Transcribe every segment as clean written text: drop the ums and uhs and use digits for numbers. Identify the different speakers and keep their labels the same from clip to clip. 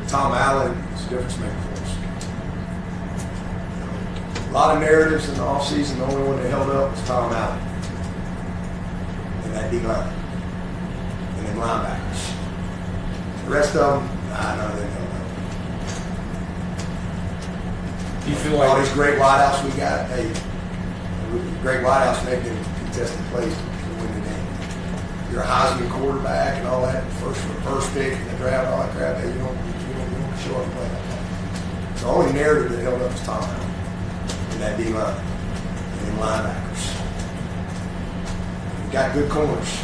Speaker 1: Tom Allen is a difference maker for us. A lot of narratives in the offseason. The only one that held up was Tom Allen and that D line and then linebackers. The rest of them, none of them held up.
Speaker 2: Do you feel like
Speaker 1: all these great wideouts we got? Hey, great wideouts make them contested plays to win the game. You're a Heisman quarterback and all that, first pick in the draft, all that crap. Hey, you don't show up and play like that. The only narrative that held up was Tom Allen and that D line and then linebackers. We got good corners.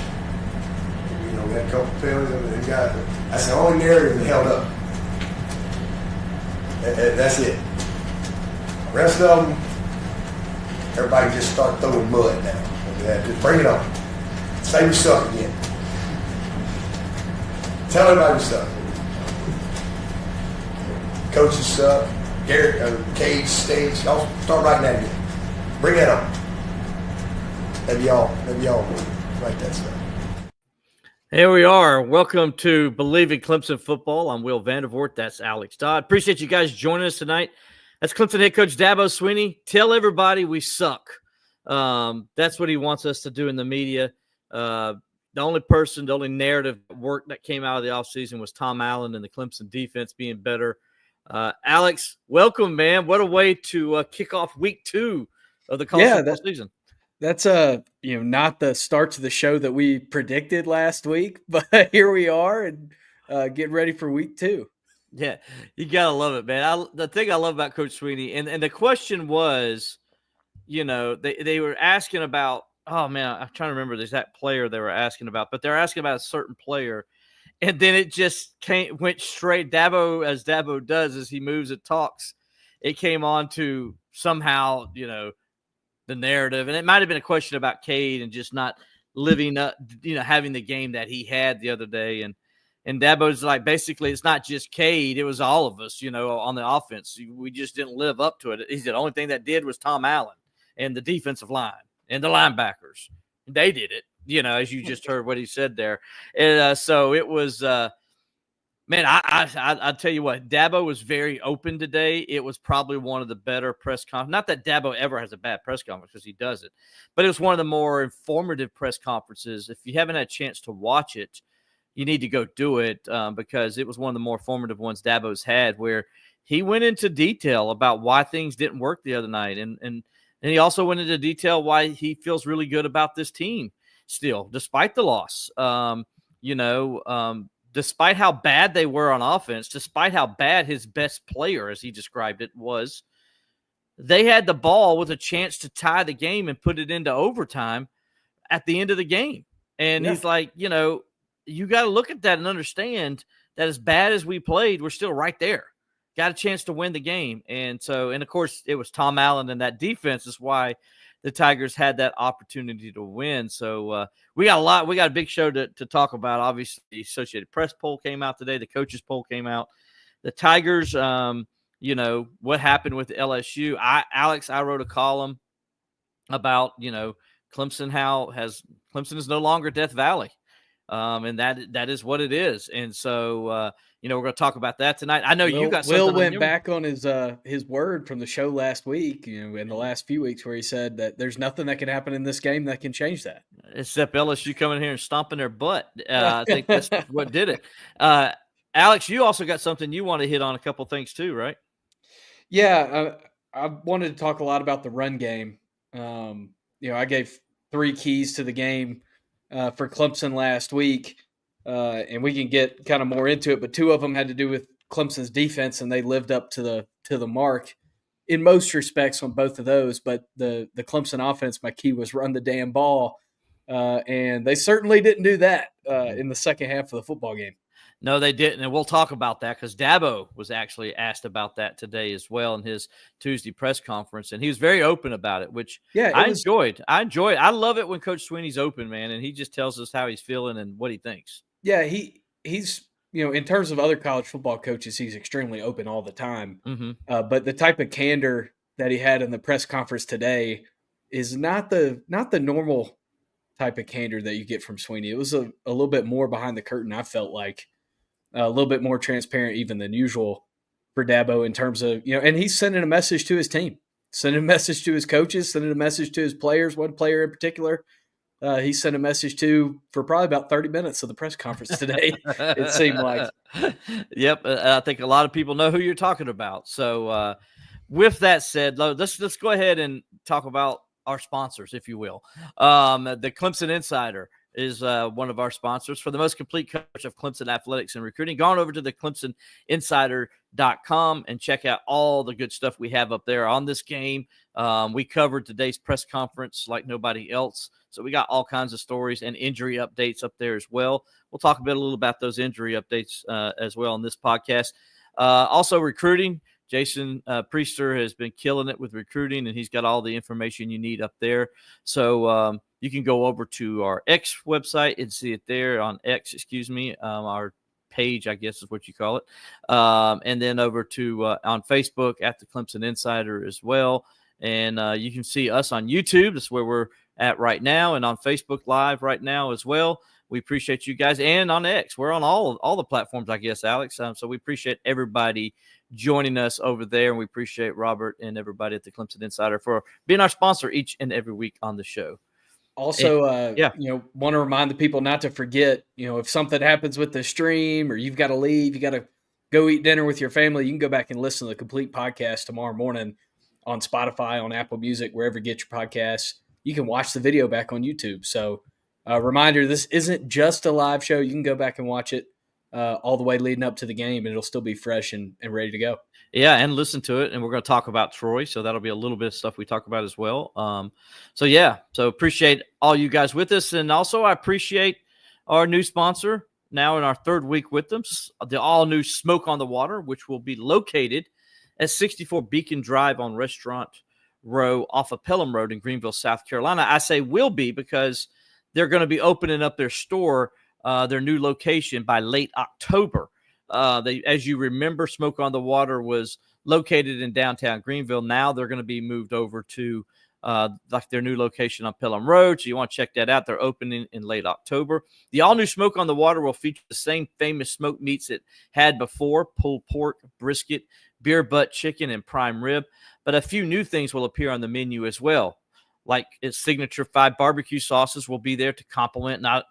Speaker 1: We had a couple penalties and that's the only narrative that held up. That's it. The rest of them, everybody just start throwing mud now. Just bring it on. Say we suck again. Tell everybody we suck. Coaches suck. Cage, stage. Y'all start writing that again. Bring that on. Maybe y'all write that stuff.
Speaker 3: Here we are. Welcome to Believe in Clemson Football. I'm Will Vandervort. That's Alex Dodd. Appreciate you guys joining us tonight. That's Clemson head coach Dabo Swinney. Tell everybody we suck. That's what he wants us to do in the media. The only narrative work that came out of the offseason was Tom Allen and the Clemson defense being better. Alex, welcome, man. What a way to kick off week 2 of the college football season.
Speaker 4: That's not the start to the show that we predicted last week, but here we are and getting ready for week 2.
Speaker 3: Yeah, you gotta love it, man. The thing I love about Coach Swinney, and the question was, they were asking about, oh man, I'm trying to remember the exact player they were asking about, but they're asking about a certain player, and then it just went straight. Dabo, as Dabo does, as he moves and talks, it came on to somehow, the narrative, and it might have been a question about Cade and just not living up, having the game that he had the other day, and Dabo's like, basically, it's not just Cade, it was all of us, on the offense. We just didn't live up to it. He said the only thing that did was Tom Allen and the defensive line and the linebackers. They did it, as you just heard what he said there. And so it was, man, I'll tell you what, Dabo was very open today. It was probably one of the better press conferences. Not that Dabo ever has a bad press conference because he does it, but it was one of the more informative press conferences. If you haven't had a chance to watch it, you need to go do it because it was one of the more formative ones Dabo's had, where he went into detail about why things didn't work the other night. And he also went into detail why he feels really good about this team still, despite the loss. Despite how bad they were on offense, despite how bad his best player, as he described it, was, they had the ball with a chance to tie the game and put it into overtime at the end of the game. And he's like, you got to look at that and understand that as bad as we played, we're still right there. Got a chance to win the game. And of course, it was Tom Allen and that defense is why the Tigers had that opportunity to win. So we got a big show to talk about. Obviously, the Associated Press poll came out today. The coaches poll came out. The Tigers, what happened with LSU. Alex, I wrote a column about, Clemson is no longer Death Valley. And that is what it is. And so, we're going to talk about that tonight. I know you got something.
Speaker 4: Will went back on his word from the show last week, in the last few weeks, where he said that there's nothing that can happen in this game that can change that.
Speaker 3: Except LSU coming here and stomping their butt. I think that's what did it. Alex, you also got something you want to hit on, a couple things too, right?
Speaker 4: Yeah, I wanted to talk a lot about the run game. I gave 3 keys to the game for Clemson last week, and we can get kind of more into it, but 2 of them had to do with Clemson's defense, and they lived up to the mark in most respects on both of those. But the Clemson offense, my key was run the damn ball, and they certainly didn't do that in the second half of the football game.
Speaker 3: No, they didn't, and we'll talk about that because Dabo was actually asked about that today as well in his Tuesday press conference, and he was very open about it, which I enjoyed. I love it when Coach Swinney's open, man, and he just tells us how he's feeling and what he thinks.
Speaker 4: Yeah, he's in terms of other college football coaches, he's extremely open all the time.
Speaker 3: Mm-hmm.
Speaker 4: But the type of candor that he had in the press conference today is not the normal type of candor that you get from Swinney. It was a little bit more behind the curtain, I felt like. a little bit more transparent even than usual for Dabo in terms of, and he's sending a message to his team, sending a message to his coaches, sending a message to his players. One player in particular, he sent a message to for probably about 30 minutes of the press conference today. It seemed like.
Speaker 3: Yep. I think a lot of people know who you're talking about. So with that said, let's go ahead and talk about our sponsors, if you will. The Clemson Insider is one of our sponsors. For the most complete coverage of Clemson athletics and recruiting, go on over to the ClemsonInsider.com and check out all the good stuff we have up there on this game. We covered today's press conference like nobody else. So we got all kinds of stories and injury updates up there as well. We'll talk a little about those injury updates as well in this podcast. Also recruiting. Jason Priester has been killing it with recruiting, and he's got all the information you need up there. So you can go over to our X website and see it there on X, our page, I guess is what you call it. And then over to on Facebook at the Clemson Insider as well. And you can see us on YouTube. That's where we're at right now, and on Facebook Live right now as well. We appreciate you guys, and on X. We're on all the platforms, I guess, Alex. So we appreciate everybody joining us over there, and we appreciate Robert and everybody at the Clemson Insider for being our sponsor each and every week on the show.
Speaker 4: Also, want to remind the people not to forget, if something happens with the stream or you've got to leave, you got to go eat dinner with your family, you can go back and listen to the complete podcast tomorrow morning on Spotify, on Apple Music, wherever you get your podcasts. You can watch the video back on YouTube. So reminder, this isn't just a live show. You can go back and watch it all the way leading up to the game, and it'll still be fresh and ready to go.
Speaker 3: Yeah, and listen to it. And we're going to talk about Troy, so that'll be a little bit of stuff we talk about as well. So appreciate all you guys with us. And also I appreciate our new sponsor now in our third week with them, the all-new Smoke on the Water, which will be located at 64 Beacon Drive on Restaurant Row off of Pelham Road in Greenville, South Carolina. I say will be because they're going to be opening up their store, their new location by late October. As you remember, Smoke on the Water was located in downtown Greenville. Now they're going to be moved over to their new location on Pelham Road. So you want to check that out. They're opening in late October. The all-new Smoke on the Water will feature the same famous smoked meats it had before: pulled pork, brisket, beer butt chicken, and prime rib. But a few new things will appear on the menu as well. Like its signature 5 barbecue sauces will be there to complement, not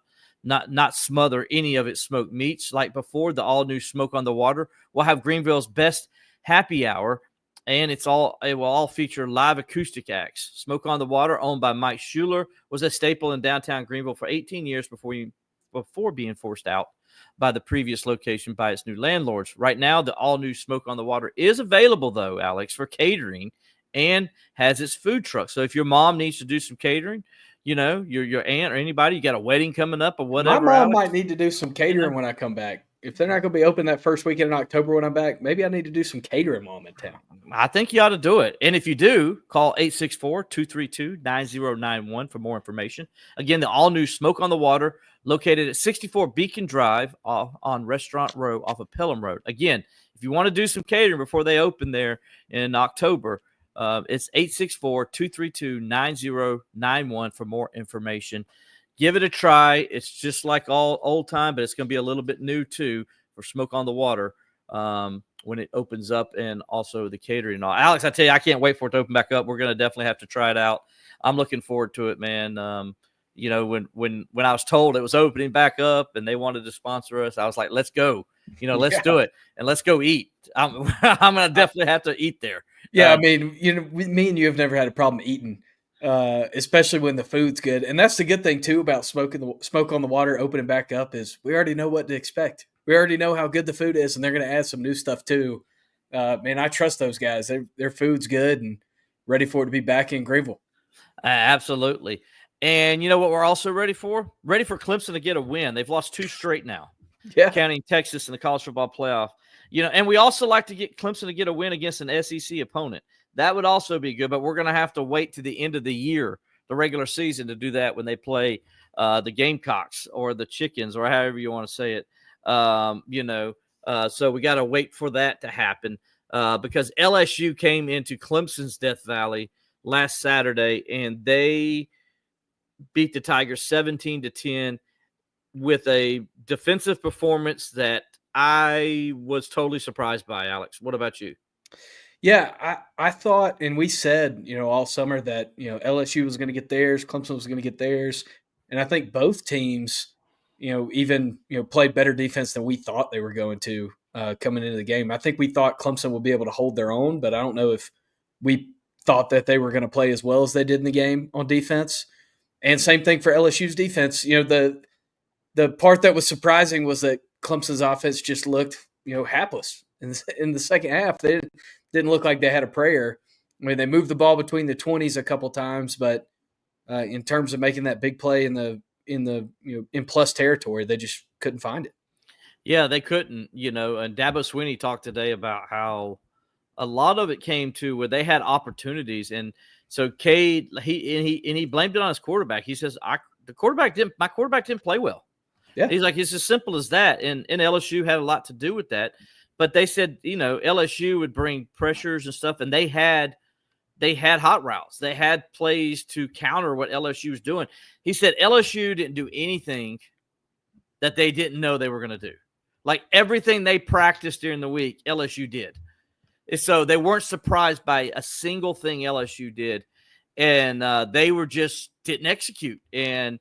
Speaker 3: smother any of its smoked meats. Like before, the all-new Smoke on the Water will have Greenville's best happy hour, and it will all feature live acoustic acts. Smoke on the Water, owned by Mike Schuler, was a staple in downtown Greenville for 18 years before being forced out by the previous location by its new landlords. Right now, the all-new Smoke on the Water is available, though, Alex, for catering, and has its food truck. So if your mom needs to do some catering, your aunt or anybody, you got a wedding coming up or whatever.
Speaker 4: My mom might need to do some catering when I come back. If they're not going to be open that first weekend in October when I'm back, maybe I need to do some catering while I'm in town.
Speaker 3: I think you ought to do it. And if you do, call 864-232-9091 for more information. Again, the all-new Smoke on the Water, located at 64 Beacon Drive on Restaurant Row off of Pelham Road. Again, if you want to do some catering before they open there in October, it's 864-232-9091 for more information. Give it a try. It's just like all old time, but it's going to be a little bit new too for Smoke on the Water when it opens up, and also the catering and all. Alex, I tell you, I can't wait for it to open back up. We're going to definitely have to try it out. I'm looking forward to it, man. When I was told it was opening back up and they wanted to sponsor us, I was like, let's go. Let's do it, and let's go eat. I'm going to definitely have to eat there.
Speaker 4: Yeah, me and you have never had a problem eating, especially when the food's good. And that's the good thing too about Smoke on the Water opening back up is we already know what to expect. We already know how good the food is, and they're going to add some new stuff too. Man, I trust those guys. Their food's good and ready for it to be back in Greenville.
Speaker 3: Absolutely. And you know what we're also ready for? Ready for Clemson to get a win. They've lost 2 straight now, counting Texas in the college football playoff. And we also like to get Clemson to get a win against an SEC opponent. That would also be good, but we're going to have to wait to the end of the year, the regular season, to do that when they play the Gamecocks or the Chickens or however you want to say it. So we got to wait for that to happen because LSU came into Clemson's Death Valley last Saturday, and they beat the Tigers 17-10 with a defensive performance that I was totally surprised by, Alex. What about you?
Speaker 4: Yeah, I thought, and we said, all summer that, LSU was going to get theirs, Clemson was going to get theirs. And I think both teams, even, played better defense than we thought they were going to coming into the game. I think we thought Clemson would be able to hold their own, but I don't know if we thought that they were going to play as well as they did in the game on defense. And same thing for LSU's defense. The part that was surprising was that Clemson's offense just looked, hapless in the second half. They didn't look like they had a prayer. I mean, they moved the ball between the 20s a couple times, but in terms of making that big play in plus territory, they just couldn't find it.
Speaker 3: Yeah, they couldn't. And Dabo Swinney talked today about how a lot of it came to where they had opportunities, and so Cade he blamed it on his quarterback. He says, my quarterback didn't play well.
Speaker 4: Yeah.
Speaker 3: He's like, it's as simple as that. And LSU had a lot to do with that. But they said, LSU would bring pressures and stuff, and they had hot routes. They had plays to counter what LSU was doing. He said LSU didn't do anything that they didn't know they were going to do. Like everything they practiced during the week, LSU did. And so they weren't surprised by a single thing LSU did. And they were just didn't execute. And,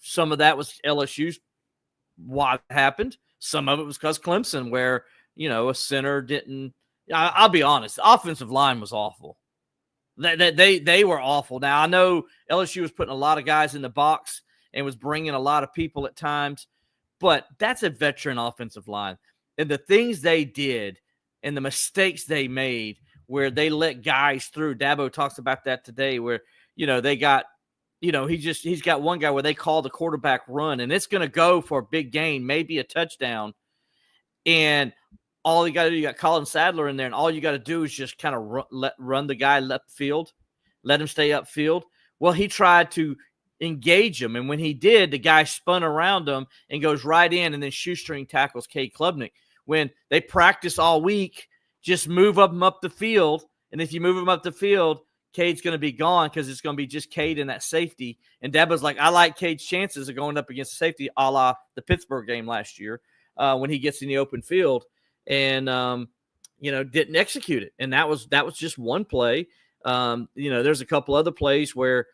Speaker 3: some of that was LSU's what happened. Some of it was because Clemson, where, a center didn't – I'll be honest, the offensive line was awful. They were awful. Now, I know LSU was putting a lot of guys in the box and was bringing a lot of people at times, but that's a veteran offensive line. And the things they did and the mistakes they made where they let guys through, Dabo talks about that today, where, they got – he's got one guy where they call the quarterback run, and it's going to go for a big gain, maybe a touchdown. And all you got to do, you got Colin Sadler in there, and all you got to do is just kind of run the guy left field, let him stay upfield. Well, he tried to engage him, and when he did, the guy spun around him and goes right in, and then shoestring tackles Cade Klubnik. When they practice all week, just move him up the field, and if you move him up the field, Cade's going to be gone because it's going to be just Cade and that safety. And Dabo's like, I like Cade's chances of going up against the safety, a la the Pittsburgh game last year when he gets in the open field and, didn't execute it. And that was just one play. There's a couple other plays where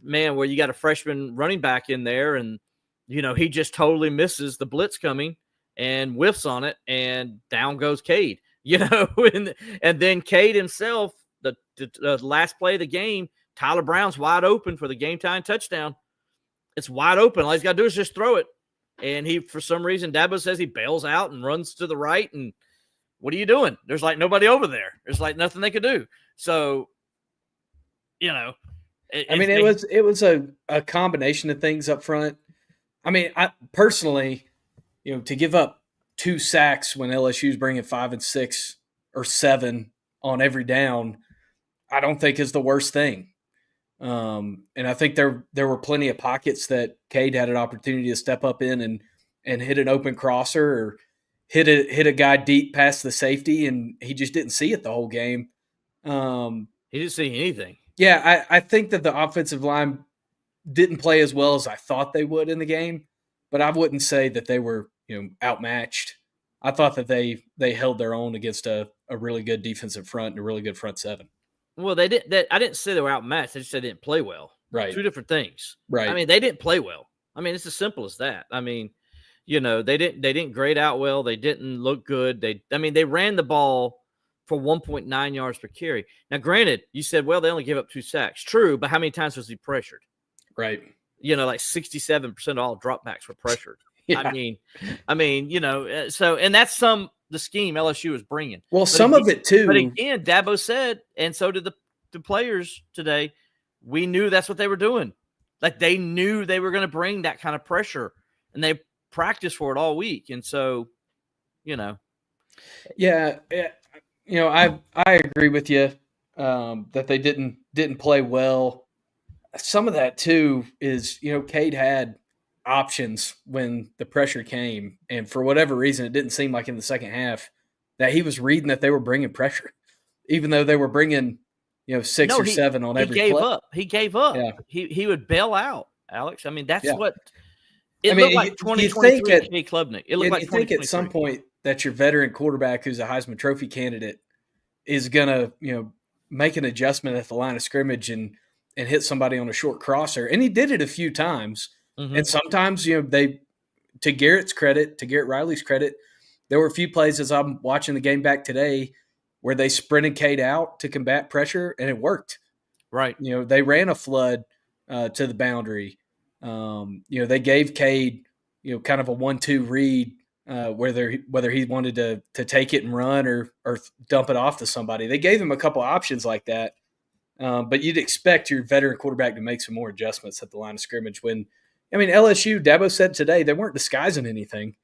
Speaker 3: you got a freshman running back in there and, he just totally misses the blitz coming and whiffs on it, and down goes Cade, and then Cade himself, the last play of the game, Tyler Brown's wide open for the game-time touchdown. It's wide open. All he's got to do is just throw it. And he, for some reason, Dabo says he bails out and runs to the right. And what are you doing? There's like nobody over there. There's like nothing they could do. So,
Speaker 4: it was a combination of things up front. I mean, I personally, to give up 2 sacks when LSU's bringing 5 and 6 or 7 on every down, I don't think is the worst thing. And I think there were plenty of pockets that Cade had an opportunity to step up in and hit an open crosser or hit a guy deep past the safety, and he just didn't see it the whole game.
Speaker 3: He didn't see anything.
Speaker 4: Yeah, I think that the offensive line didn't play as well as I thought they would in the game, but I wouldn't say that they were outmatched. I thought that they held their own against a really good defensive front and a really good front seven.
Speaker 3: Well, they did. I didn't say they were outmatched. I just said they didn't play well.
Speaker 4: Right.
Speaker 3: 2 different things.
Speaker 4: Right.
Speaker 3: I mean, they didn't play well. I mean, it's as simple as that. I mean, they didn't grade out well. They didn't look good. They ran the ball for 1.9 yards per carry. Now, granted, you said, well, they only gave up 2 sacks. True, but how many times was he pressured?
Speaker 4: Right.
Speaker 3: Like 67% of all dropbacks were pressured.
Speaker 4: Yeah.
Speaker 3: So, and that's the scheme LSU is bringing.
Speaker 4: Well,
Speaker 3: but
Speaker 4: some of it too.
Speaker 3: But again, Dabo said, and so did the players today, we knew that's what they were doing. Like they knew they were going to bring that kind of pressure, and they practiced for it all week. And so,
Speaker 4: Yeah, I agree with you that they didn't play well. Some of that too is, Cade had options when the pressure came, and for whatever reason, it didn't seem like in the second half that he was reading that they were bringing pressure, even though they were bringing 6 or 7 on every play.
Speaker 3: He gave up.
Speaker 4: Yeah.
Speaker 3: He would bail out, Alex. I mean, that's what It looked like 2023 K Klubnik. It looked like
Speaker 4: you think at some
Speaker 3: 2023.
Speaker 4: point that your veteran quarterback who's a Heisman Trophy candidate is going to, make an adjustment at the line of scrimmage and hit somebody on a short crosser. And he did it a few times.
Speaker 3: Mm-hmm.
Speaker 4: And sometimes, to Garrett Riley's credit, there were a few plays as I'm watching the game back today where they sprinted Cade out to combat pressure, and it worked.
Speaker 3: Right.
Speaker 4: They ran a flood to the boundary. They gave Cade, kind of a 1-2 read, whether he wanted to take it and run or dump it off to somebody. They gave him a couple options like that. But you'd expect your veteran quarterback to make some more adjustments at the line of scrimmage when, LSU, Dabo said today, they weren't disguising anything.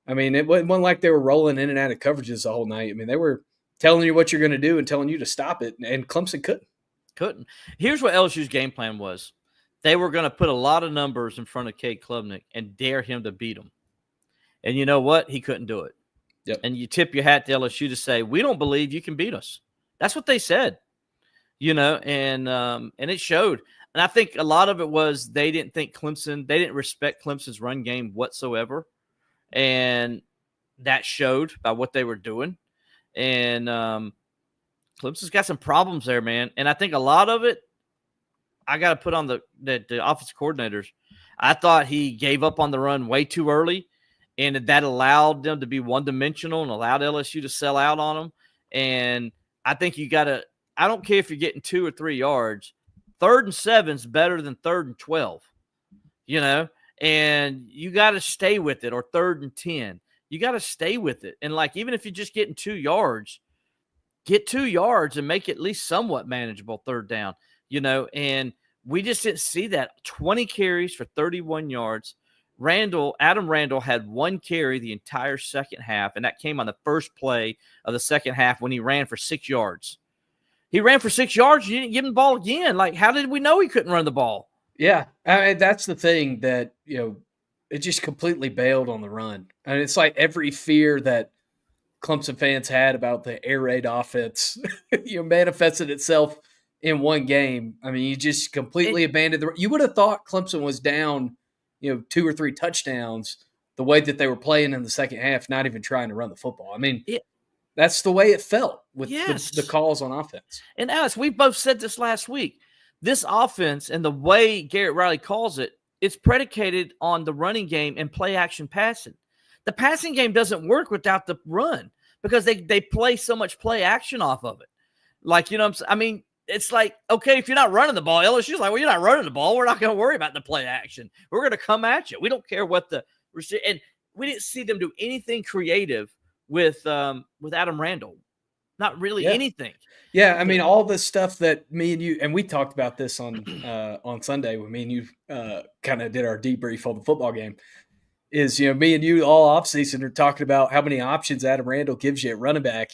Speaker 4: It wasn't like they were rolling in and out of coverages the whole night. They were telling you what you're going to do and telling you to stop it, and Clemson couldn't.
Speaker 3: Here's what LSU's game plan was. They were going to put a lot of numbers in front of Cade Klubnik and dare him to beat them. And you know what? He couldn't do it.
Speaker 4: Yep.
Speaker 3: And you tip your hat to LSU to say, we don't believe you can beat us. That's what they said, and it showed. And I think a lot of it was they didn't respect Clemson's run game whatsoever. And that showed by what they were doing. And Clemson's got some problems there, man. And I think a lot of it, I got to put on the offensive coordinators. I thought he gave up on the run way too early, and that allowed them to be one-dimensional and allowed LSU to sell out on them. And I think you got to – I don't care if you're getting 2 or 3 yards. 3rd and 7 is better than 3rd and 12, and you got to stay with it, or 3rd and 10. You got to stay with it. And, even if you're just getting 2 yards, get 2 yards and make it at least somewhat manageable 3rd down, and we just didn't see that. 20 carries for 31 yards. Adam Randall had 1 carry the entire second half, and that came on the first play of the second half when he ran for 6 yards. He ran for 6 yards. You didn't give him the ball again. How did we know he couldn't run the ball?
Speaker 4: Yeah, that's the thing that, it just completely bailed on the run. It's like every fear that Clemson fans had about the air raid offense, manifested itself in one game. You just completely abandoned the – you would have thought Clemson was down, 2 or 3 touchdowns the way that they were playing in the second half, not even trying to run the football. That's the way it felt with the calls on offense.
Speaker 3: And Alex, we both said this last week. This offense and the way Garrett Riley calls it, it's predicated on the running game and play action passing. The passing game doesn't work without the run because they play so much play action off of it. It's like, okay, if you're not running the ball, LSU's like, well, you're not running the ball. We're not going to worry about the play action. We're going to come at you. We don't care what and we didn't see them do anything creative with Adam Randall. Not really anything.
Speaker 4: Yeah, all the stuff that me and you, and we talked about this on Sunday when me and you kind of did our debrief on the football game, is, me and you all offseason are talking about how many options Adam Randall gives you at running back,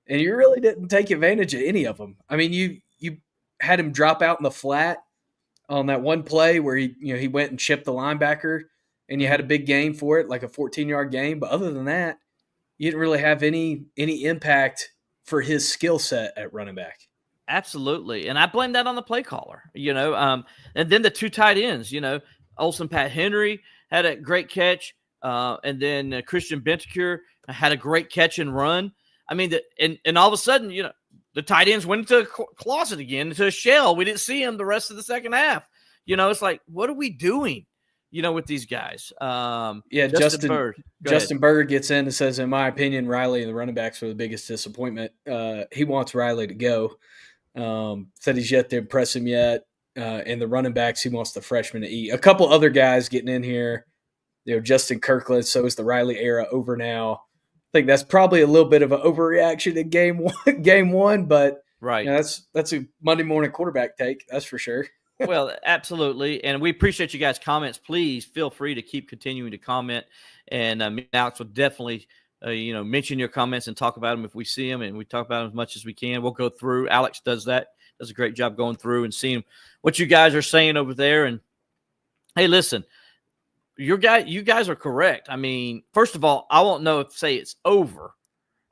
Speaker 4: and you really didn't take advantage of any of them. You had him drop out in the flat on that one play where he went and chipped the linebacker, and you had a big gain for it, like a 14-yard gain. But other than that, you didn't really have any impact for his skill set at running back.
Speaker 3: Absolutely. And I blame that on the play caller, and then the 2 tight ends, Olsen Pat Henry had a great catch. And then Christian Bentancur had a great catch and run. And all of a sudden, the tight ends went into a closet again, into a shell. We didn't see him the rest of the second half. It's like, what are we doing, with these guys?
Speaker 4: Justin Berger gets in and says, in my opinion, Riley and the running backs were the biggest disappointment. He wants Riley to go. Said he's yet to impress him yet. And the running backs, he wants the freshman to eat. A couple other guys getting in here. Justin Kirkland. So is the Riley era over now? I think that's probably a little bit of an overreaction in game one, but
Speaker 3: right.
Speaker 4: That's a Monday morning quarterback take. That's for sure.
Speaker 3: Well, absolutely. And we appreciate you guys' comments. Please feel free to keep continuing to comment. And Alex will definitely, mention your comments and talk about them if we see them, and we talk about them as much as we can. We'll go through. Alex does that. Does a great job going through and seeing what you guys are saying over there. And hey, listen, you guys are correct. First of all, I won't know if say it's over.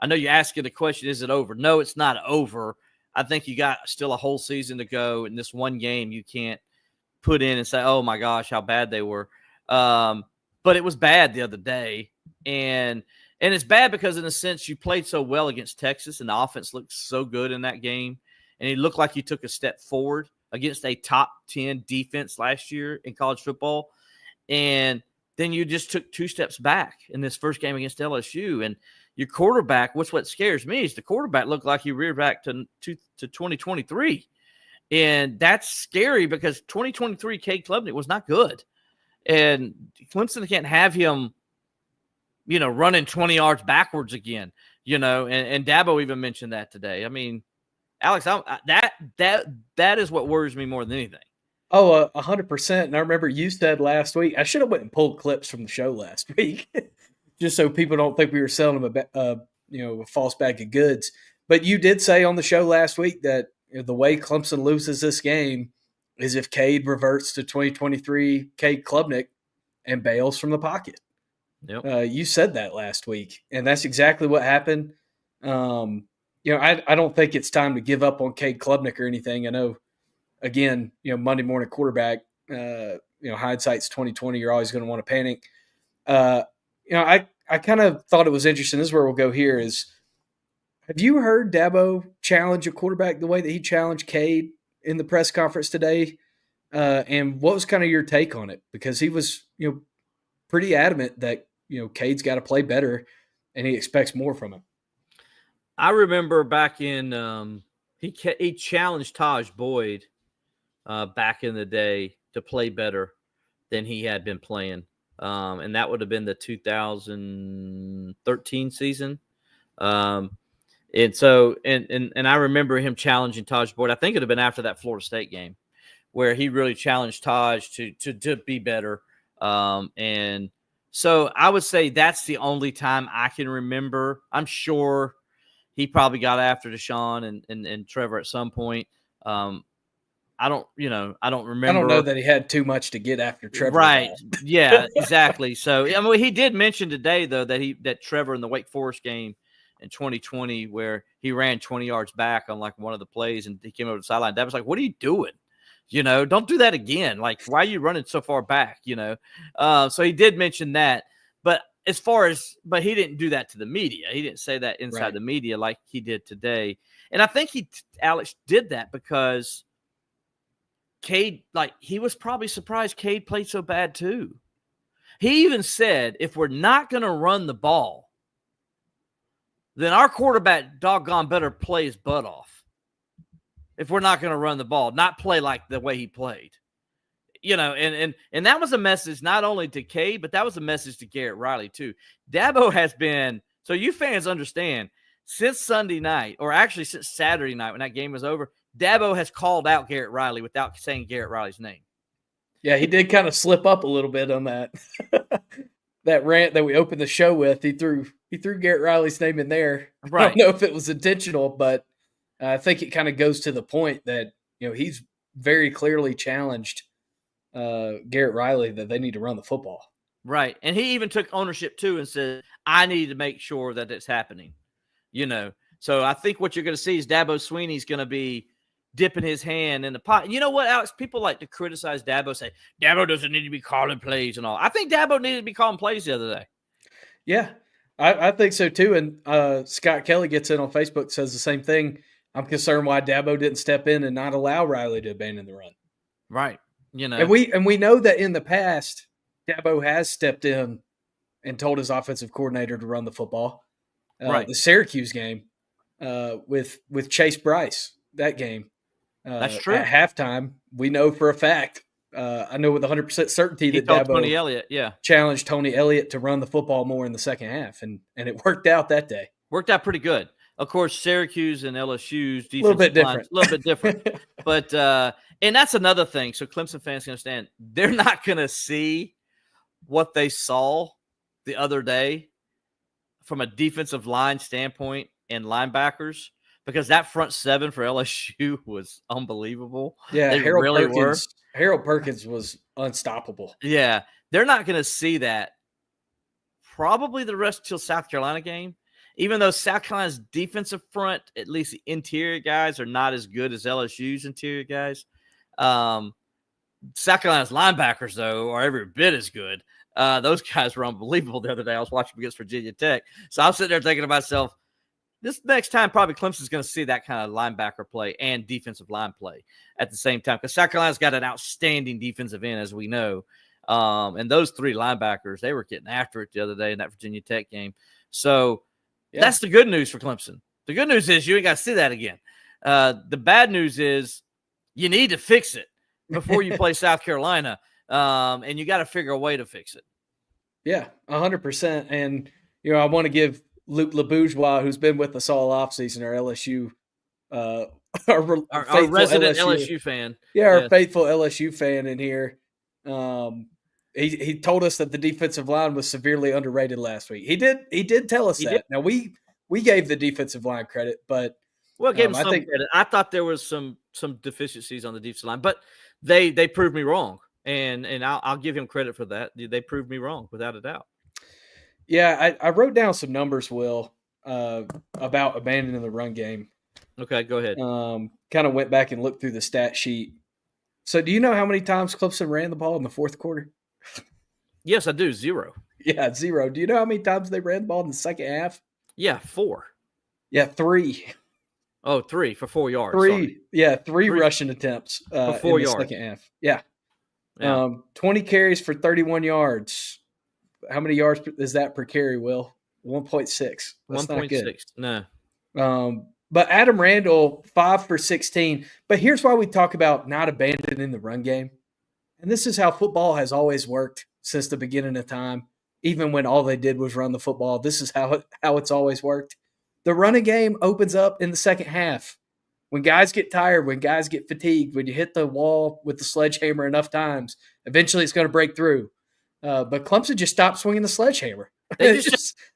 Speaker 3: I know you're asking the question, is it over? No, it's not over. I think you got still a whole season to go. In this one game, you can't put in and say, oh, my gosh, how bad they were. but it was bad the other day. And it's bad because in a sense you played so well against Texas and the offense looked so good in that game. And he looked like he took a step forward against a top 10 defense last year in college football. And then you just took 2 steps back in this first game against LSU. And your quarterback, what scares me is the quarterback looked like he reared back to 2023. And that's scary because 2023 Cade Klubnik was not good. And Clemson can't have him, running 20 yards backwards again, and Dabo even mentioned that today. I mean, Alex, that is what worries me more than anything.
Speaker 4: Oh, 100%. And I remember you said last week, I should have went and pulled clips from the show last week just so people don't think we were selling them a false bag of goods. But you did say on the show last week that the way Clemson loses this game is if Cade reverts to 2023 Cade Klubnik and bails from the pocket.
Speaker 3: Yep.
Speaker 4: You said that last week, and that's exactly what happened. I don't think it's time to give up on Cade Klubnik or anything. I know, again, Monday morning quarterback, hindsight's 2020. You're always going to want to panic. I kind of thought it was interesting. This is where we'll go here is, have you heard Dabo challenge a quarterback the way that he challenged Cade in the press conference today? And what was kind of your take on it? Because he was, pretty adamant that, Cade's got to play better and he expects more from him.
Speaker 3: I remember back in he challenged Taj Boyd back in the day to play better than he had been playing. And that would have been the 2013 season. And so I remember him challenging Taj Boyd. I think it would have been after that Florida State game where he really challenged Taj to be better. And so I would say that's the only time I can remember. I'm sure he probably got after Deshaun and Trevor at some point. I don't remember. I don't
Speaker 4: know that he had too much to get after Trevor.
Speaker 3: Right. Yeah, exactly. So, he did mention today, though, that Trevor in the Wake Forest game in 2020 where he ran 20 yards back on like one of the plays and he came over the sideline. That was like, what are you doing? Don't do that again. Like, why are you running so far back? So he did mention that, but he didn't do that to the media. He didn't say that inside the media like he did today. And I think Alex did that because Cade, he was probably surprised Cade played so bad too. He even said, if we're not going to run the ball, then our quarterback doggone better play his butt off. If we're not going to run the ball, not play like the way he played, and that was a message not only to Cade, but that was a message to Garrett Riley too. Dabo has been, so you fans understand, since Sunday night, or actually since Saturday night when that game was over, Dabo has called out Garrett Riley without saying Garrett Riley's name.
Speaker 4: Yeah, he did kind of slip up a little bit on that that rant that we opened the show with. He threw Garrett Riley's name in there.
Speaker 3: Right.
Speaker 4: I don't know if it was intentional, but I think it kind of goes to the point that, he's very clearly challenged Garrett Riley that they need to run the football.
Speaker 3: Right. And he even took ownership too and said, I need to make sure that it's happening, So I think what you're going to see is Dabo Swinney's going to be dipping his hand in the pot. And you know what, Alex? People like to criticize Dabo, say Dabo doesn't need to be calling plays and all. I think Dabo needed to be calling plays the other day.
Speaker 4: Yeah, I think so too. And Scott Kelly gets in on Facebook, says the same thing. I'm concerned why Dabo didn't step in and not allow Riley to abandon the run.
Speaker 3: Right.
Speaker 4: And we know that in the past, Dabo has stepped in and told his offensive coordinator to run the football.
Speaker 3: Right.
Speaker 4: The Syracuse game with Chase Bryce, that game.
Speaker 3: That's true.
Speaker 4: At halftime, we know for a fact, I know with 100% certainty that Dabo
Speaker 3: Tony Elliott,
Speaker 4: challenged Tony Elliott to run the football more in the second half, and it worked out that day.
Speaker 3: Worked out pretty good. Of course, Syracuse and LSU's defense
Speaker 4: a little bit
Speaker 3: different. But and that's another thing. So Clemson fans can understand they're not going to see what they saw the other day from a defensive line standpoint and linebackers, because that front seven for LSU was unbelievable.
Speaker 4: Yeah,
Speaker 3: they
Speaker 4: Harold Perkins was unstoppable.
Speaker 3: Yeah, they're not going to see that probably the rest till South Carolina game. Even though South Carolina's defensive front, at least the interior guys, are not as good as LSU's interior guys. South Carolina's linebackers, though, are every bit as good. Those guys were unbelievable the other day. I was watching against Virginia Tech. So I'm sitting there thinking to myself, this next time probably Clemson's going to see that kind of linebacker play and defensive line play at the same time, because South Carolina's got an outstanding defensive end, as we know. And those 3 linebackers, they were getting after it the other day in that Virginia Tech game. So that's the good news for Clemson. The good news is you ain't got to see that again. The bad news is you need to fix it before you play South Carolina, and you got to figure a way to fix it.
Speaker 4: Yeah, 100%. And, I want to give Luke LeBourgeois, who's been with us all offseason, our LSU,
Speaker 3: our resident LSU fan.
Speaker 4: Yeah, our faithful LSU fan in here. He told us that the defensive line was severely underrated last week. He did tell us that. Now we gave the defensive line credit, but
Speaker 3: gave him some credit. I thought there was some deficiencies on the defensive line, but they proved me wrong, and I'll give him credit for that. They proved me wrong without a doubt.
Speaker 4: Yeah, I wrote down some numbers, Will, about abandoning the run game.
Speaker 3: Okay, go ahead.
Speaker 4: Kind of went back and looked through the stat sheet. So do you know how many times Clemson ran the ball in the fourth quarter?
Speaker 3: Yes, I do. 0.
Speaker 4: Yeah, 0. Do you know how many times they ran the ball in the second half?
Speaker 3: Yeah, 4.
Speaker 4: Yeah, 3.
Speaker 3: Oh, 3 for 4 yards.
Speaker 4: 3.
Speaker 3: Sorry.
Speaker 4: Yeah, 3 rushing attempts
Speaker 3: for 4
Speaker 4: in the
Speaker 3: yards.
Speaker 4: second half. Yeah. 20 carries for 31 yards. How many yards is that per carry, Will? 1.6. That's not good.
Speaker 3: 1.6. No.
Speaker 4: But Adam Randall, 5 for 16. But here's why we talk about not abandoning the run game. And this is how football has always worked since the beginning of time. Even when all they did was run the football, this is how it's always worked. The running game opens up in the second half. When guys get tired, when guys get fatigued, when you hit the wall with the sledgehammer enough times, eventually it's going to break through. But Clemson just stopped swinging the sledgehammer. They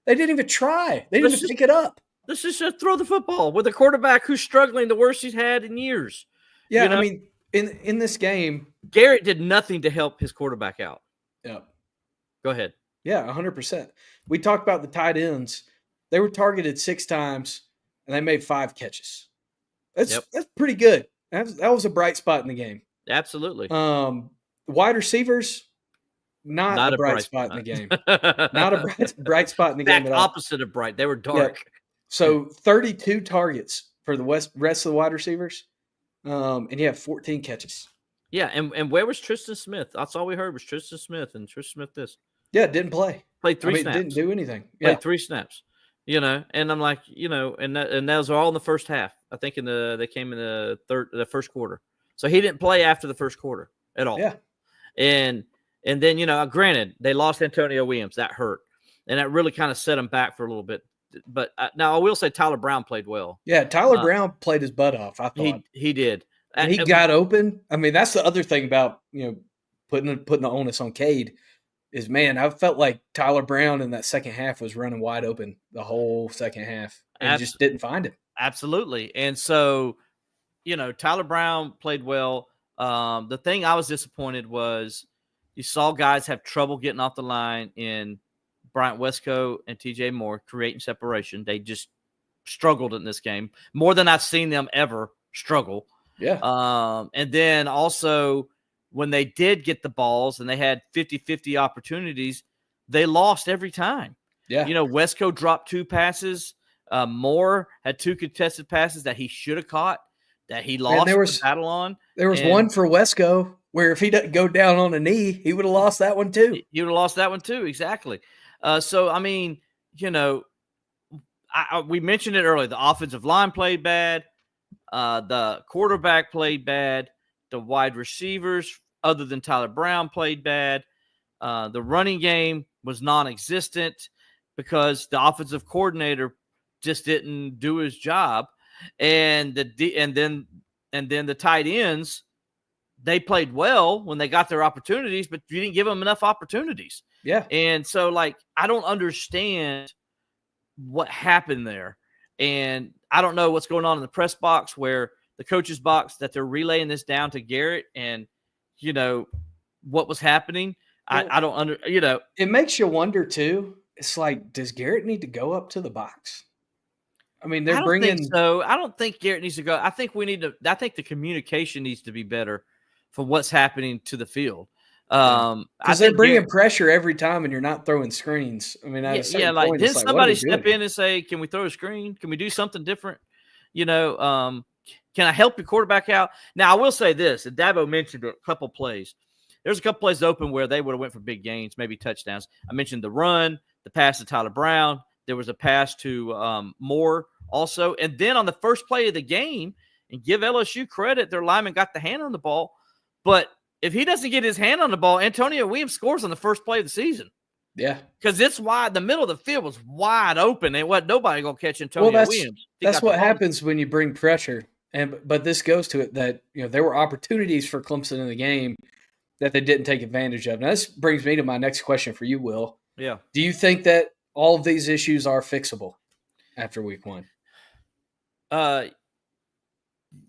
Speaker 4: didn't even try. They didn't even pick it up.
Speaker 3: Let's just throw the football with a quarterback who's struggling the worst he's had in years.
Speaker 4: Yeah, I mean, in this game,
Speaker 3: Garrett did nothing to help his quarterback out.
Speaker 4: Yeah.
Speaker 3: Go ahead.
Speaker 4: Yeah, 100%. We talked about the tight ends. They were targeted 6 times, and they made 5 catches. That's pretty good. That was a bright spot in the game.
Speaker 3: Absolutely.
Speaker 4: Wide receivers, not a bright spot in the game. Not a bright spot in the game at all.
Speaker 3: Opposite of bright. They were dark.
Speaker 4: Yeah. So 32 targets for the rest of the wide receivers, and you have 14 catches.
Speaker 3: Yeah, and where was Tristan Smith? That's all we heard was Tristan Smith, and Tristan Smith this.
Speaker 4: Yeah, didn't play.
Speaker 3: Played 3 snaps.
Speaker 4: Didn't do anything.
Speaker 3: Played 3 snaps. And I'm like, and those are all in the first half. I think they came in the first quarter. So he didn't play after the first quarter at all.
Speaker 4: Yeah.
Speaker 3: And then, granted, they lost Antonio Williams. That hurt. And that really kind of set them back for a little bit. But now I will say Tyler Brown played well.
Speaker 4: Yeah, Tyler Brown played his butt off, I thought.
Speaker 3: He did.
Speaker 4: And he got open. I mean, that's the other thing about, putting the onus on Cade is, man, I felt like Tyler Brown in that second half was running wide open the whole second half and just didn't find him.
Speaker 3: Absolutely. And so, Tyler Brown played well. The thing I was disappointed was you saw guys have trouble getting off the line in Bryant Wesco and TJ Moore creating separation. They just struggled in this game more than I've seen them ever struggle.
Speaker 4: Yeah.
Speaker 3: And then also when they did get the balls and they had 50-50 opportunities, they lost every time.
Speaker 4: Yeah.
Speaker 3: Wesco dropped 2 passes. Moore had 2 contested passes that he should have caught that he lost the battle on.
Speaker 4: There was one for Wesco where if he doesn't go down on a knee, he would have lost that one too.
Speaker 3: He would have lost that one too. Exactly. So, I mean, we mentioned it earlier. The offensive line played bad. The quarterback played bad. The wide receivers, other than Tyler Brown, played bad. The running game was non-existent because the offensive coordinator just didn't do his job. And then the tight ends, they played well when they got their opportunities, but you didn't give them enough opportunities.
Speaker 4: Yeah.
Speaker 3: And so, I don't understand what happened there. And I don't know what's going on in the press box where the coach's box that they're relaying this down to Garrett and, what was happening. Well, I don't
Speaker 4: It makes you wonder too. It's like, does Garrett need to go up to the box? I mean, they're bringing.
Speaker 3: So I don't think Garrett needs to go. I think the communication needs to be better for what's happening to the field. I
Speaker 4: Because they're
Speaker 3: think
Speaker 4: bringing pressure every time, and you're not throwing screens. I mean, at a certain
Speaker 3: like
Speaker 4: point,
Speaker 3: didn't
Speaker 4: it's like, what are
Speaker 3: somebody
Speaker 4: we
Speaker 3: step
Speaker 4: doing
Speaker 3: in and say, "Can we throw a screen? Can we do something different?" You know, can I help your quarterback out? Now, I will say this, and Dabo mentioned a couple plays. There's a couple plays open where they would have went for big gains, maybe touchdowns. I mentioned the run, the pass to Tyler Brown. There was a pass to Moore also. And then on the first play of the game, and give LSU credit, their lineman got the hand on the ball. But if he doesn't get his hand on the ball, Antonio Williams scores on the first play of the season.
Speaker 4: Yeah.
Speaker 3: Because it's wide. The middle of the field was wide open. And wasn't nobody going to catch Antonio Williams.
Speaker 4: That's what happens when you bring pressure. But this goes to it that, there were opportunities for Clemson in the game that they didn't take advantage of. Now, this brings me to my next question for you, Will.
Speaker 3: Yeah.
Speaker 4: Do you think that all of these issues are fixable after week 1?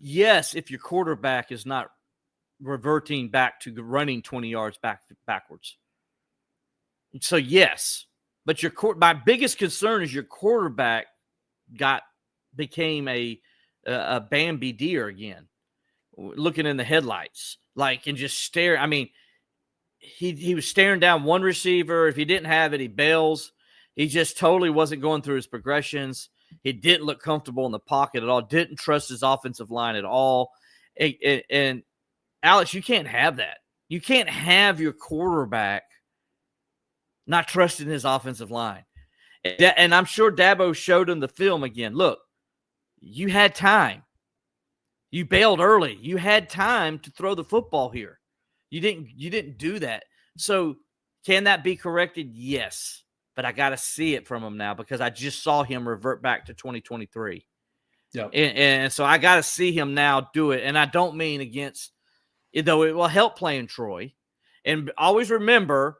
Speaker 3: Yes, if your quarterback is not reverting back to running 20 yards backwards. So yes, but my biggest concern is your quarterback became a Bambi deer again, looking in the headlights, and just stare. I mean, he was staring down one receiver. If he didn't have it, he bails. He just totally wasn't going through his progressions. He didn't look comfortable in the pocket at all. Didn't trust his offensive line at all. And Alex, you can't have that. You can't have your quarterback not trusting his offensive line. And I'm sure Dabo showed him the film again. Look, you had time. You bailed early. You had time to throw the football here. You didn't do that. So can that be corrected? Yes. But I got to see it from him now because I just saw him revert back to 2023.
Speaker 4: Yeah.
Speaker 3: And so I got to see him now do it. And I don't mean against, though it will help playing Troy. And always remember,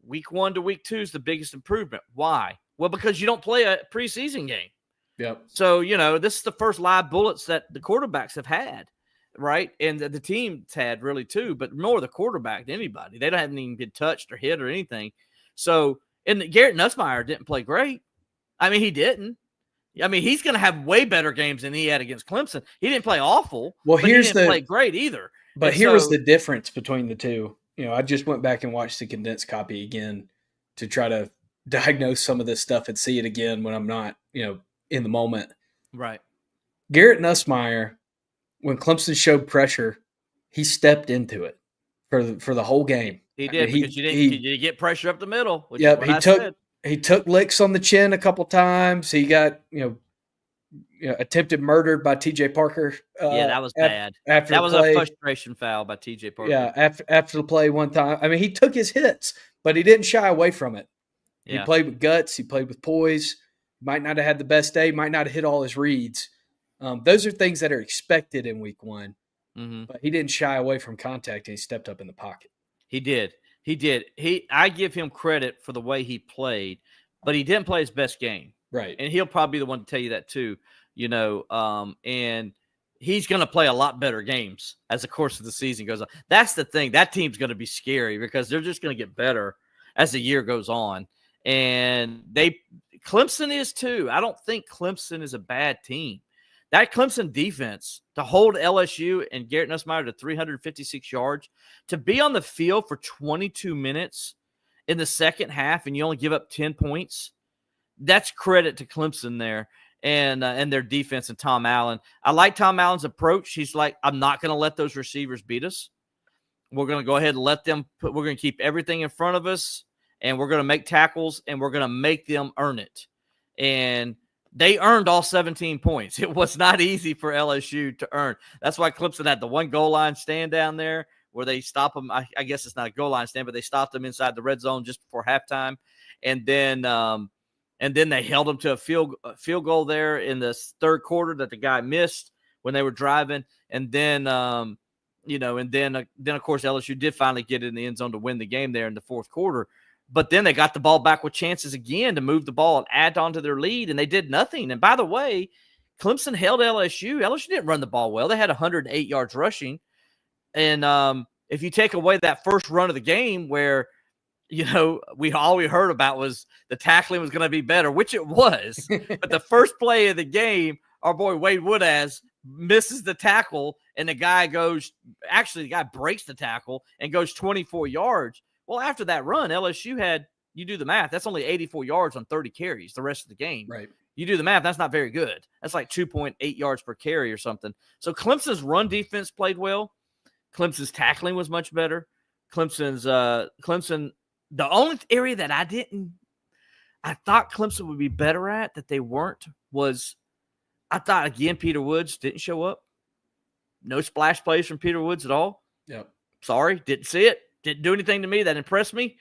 Speaker 3: week 1 to week 2 is the biggest improvement. Why? Well, because you don't play a preseason game.
Speaker 4: Yep.
Speaker 3: So, this is the first live bullets that the quarterbacks have had, right? And the team's had really too, but more the quarterback than anybody. They haven't even been touched or hit or anything. So, and Garrett Nussmeier didn't play great. I mean, he didn't. I mean, he's going to have way better games than he had against Clemson. He didn't play awful.
Speaker 4: Well,
Speaker 3: but he didn't play great either.
Speaker 4: But here was the difference between the two. I just went back and watched the condensed copy again to try to diagnose some of this stuff and see it again when I'm not, in the moment.
Speaker 3: Right.
Speaker 4: Garrett Nussmeier, when Clemson showed pressure, he stepped into it for the whole game.
Speaker 3: He did because you didn't get pressure up the middle. Which
Speaker 4: yep,
Speaker 3: is what
Speaker 4: he took licks on the chin a couple times. He got attempted murder by T.J. Parker.
Speaker 3: Yeah, that was bad. That was a frustration foul by T.J. Parker.
Speaker 4: Yeah, after the play one time. I mean, he took his hits, but he didn't shy away from it. Yeah. He played with guts. He played with poise. Might not have had the best day. Might not have hit all his reads. Those are things that are expected in week 1. Mm-hmm. But he didn't shy away from contact, and he stepped up in the pocket.
Speaker 3: He did. I give him credit for the way he played, but he didn't play his best game.
Speaker 4: Right.
Speaker 3: And he'll probably be the one to tell you that too, and he's going to play a lot better games as the course of the season goes on. That's the thing. That team's going to be scary because they're just going to get better as the year goes on. And Clemson is too. I don't think Clemson is a bad team. That Clemson defense, to hold LSU and Garrett Nussmeier to 356 yards, to be on the field for 22 minutes in the second half and you only give up 10 points, that's credit to Clemson there and their defense and Tom Allen. I like Tom Allen's approach. He's like, I'm not going to let those receivers beat us. We're going to go ahead and we're going to keep everything in front of us, and we're going to make tackles, and we're going to make them earn it. And they earned all 17 points. It was not easy for LSU to earn. That's why Clemson had the one goal line stand down there where they stop them. I guess it's not a goal line stand, but they stopped them inside the red zone just before halftime. And then they held them to a field goal there in the third quarter that the guy missed when they were driving. And then, then of course LSU did finally get in the end zone to win the game there in the fourth quarter. But then they got the ball back with chances again to move the ball and add on to their lead, and they did nothing. And by the way, Clemson held LSU. LSU didn't run the ball well. They had 108 yards rushing. And if you take away that first run of the game where, all we heard about was the tackling was going to be better, which it was. But the first play of the game, our boy Wade Woodaz misses the tackle, and the guy breaks the tackle and goes 24 yards. Well, after that run, LSU had, you do the math, that's only 84 yards on 30 carries the rest of the game.
Speaker 4: Right.
Speaker 3: You do the math, that's not very good. That's like 2.8 yards per carry or something. So Clemson's run defense played well. Clemson's tackling was much better. Clemson, the only area that I thought Clemson would be better at that they weren't was, I thought, again, Peter Woods didn't show up. No splash plays from Peter Woods at all.
Speaker 4: Yep.
Speaker 3: Sorry, didn't see it. Didn't do anything to me that impressed me.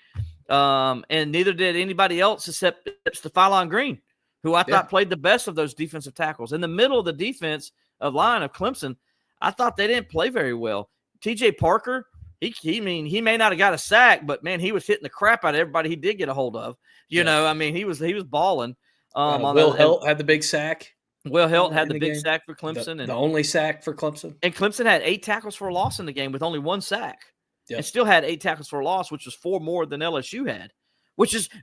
Speaker 3: And neither did anybody else except Stephon Green, who I thought played the best of those defensive tackles. In the middle of the defense line of Clemson, I thought they didn't play very well. TJ Parker, he may not have got a sack, but man, he was hitting the crap out of everybody he did get a hold of. You know, I mean, he was balling.
Speaker 4: Will Helt had the big sack.
Speaker 3: Will Helt had the big sack for Clemson.
Speaker 4: The only sack for Clemson.
Speaker 3: And Clemson had 8 tackles for a loss in the game with only 1 sack.
Speaker 4: Yep.
Speaker 3: And still had 8 tackles for a loss, which was 4 more than LSU had.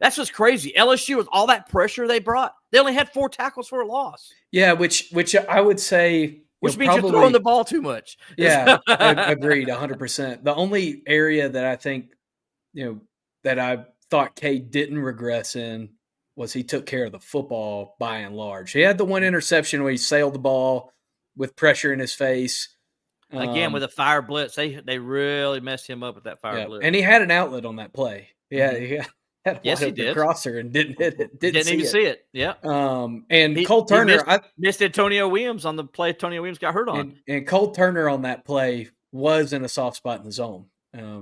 Speaker 3: That's just crazy. LSU, with all that pressure they brought, they only had 4 tackles for a loss.
Speaker 4: Yeah, which I would say,
Speaker 3: which means you're throwing the ball too much.
Speaker 4: Yeah, agreed, 100%. The only area that I think, that I thought Cade didn't regress in was he took care of the football by and large. He had the 1 interception where he sailed the ball with pressure in his face.
Speaker 3: Again, with a fire blitz, they really messed him up with that fire blitz.
Speaker 4: And he had an outlet on that play. Yeah, he had
Speaker 3: he did.
Speaker 4: crosser and didn't hit it.
Speaker 3: Didn't even see it. Yeah.
Speaker 4: And Cole Turner
Speaker 3: missed Antonio Williams on the play Antonio Williams got hurt on.
Speaker 4: And Cole Turner on that play was in a soft spot in the zone.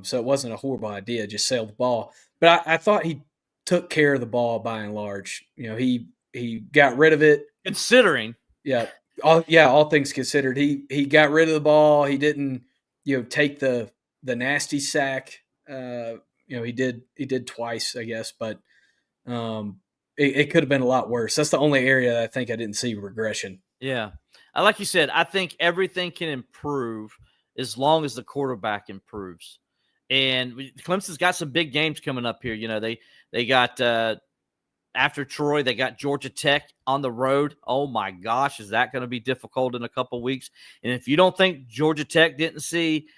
Speaker 4: So it wasn't a horrible idea, just sail the ball. But I thought he took care of the ball by and large. He got rid of it.
Speaker 3: Considering.
Speaker 4: Yeah. All things considered. He got rid of the ball. He didn't, take the nasty sack. He did twice, I guess, but it could have been a lot worse. That's the only area that I think I didn't see regression. Yeah.
Speaker 3: Like you said, I think everything can improve as long as the quarterback improves. And Clemson's got some big games coming up here. They got after Troy, they got Georgia Tech on the road. Oh my gosh, is that going to be difficult in a couple weeks? And if you don't think Georgia Tech didn't see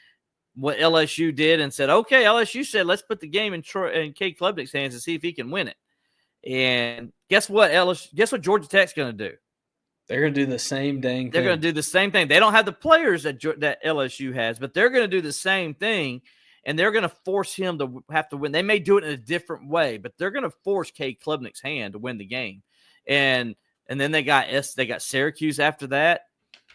Speaker 3: what LSU did and said, okay, LSU said, let's put the game in Cade Klubnik's hands and see if he can win it. And guess what? Guess what Georgia Tech's going to do?
Speaker 4: They're going to do the same dang thing.
Speaker 3: They're going to do the same thing. They don't have the players that LSU has, but they're going to do the same thing, and they're going to force him to have to win. They may do it in a different way, but they're going to force Cade Klubnik's hand to win the game. And then they got Syracuse after that.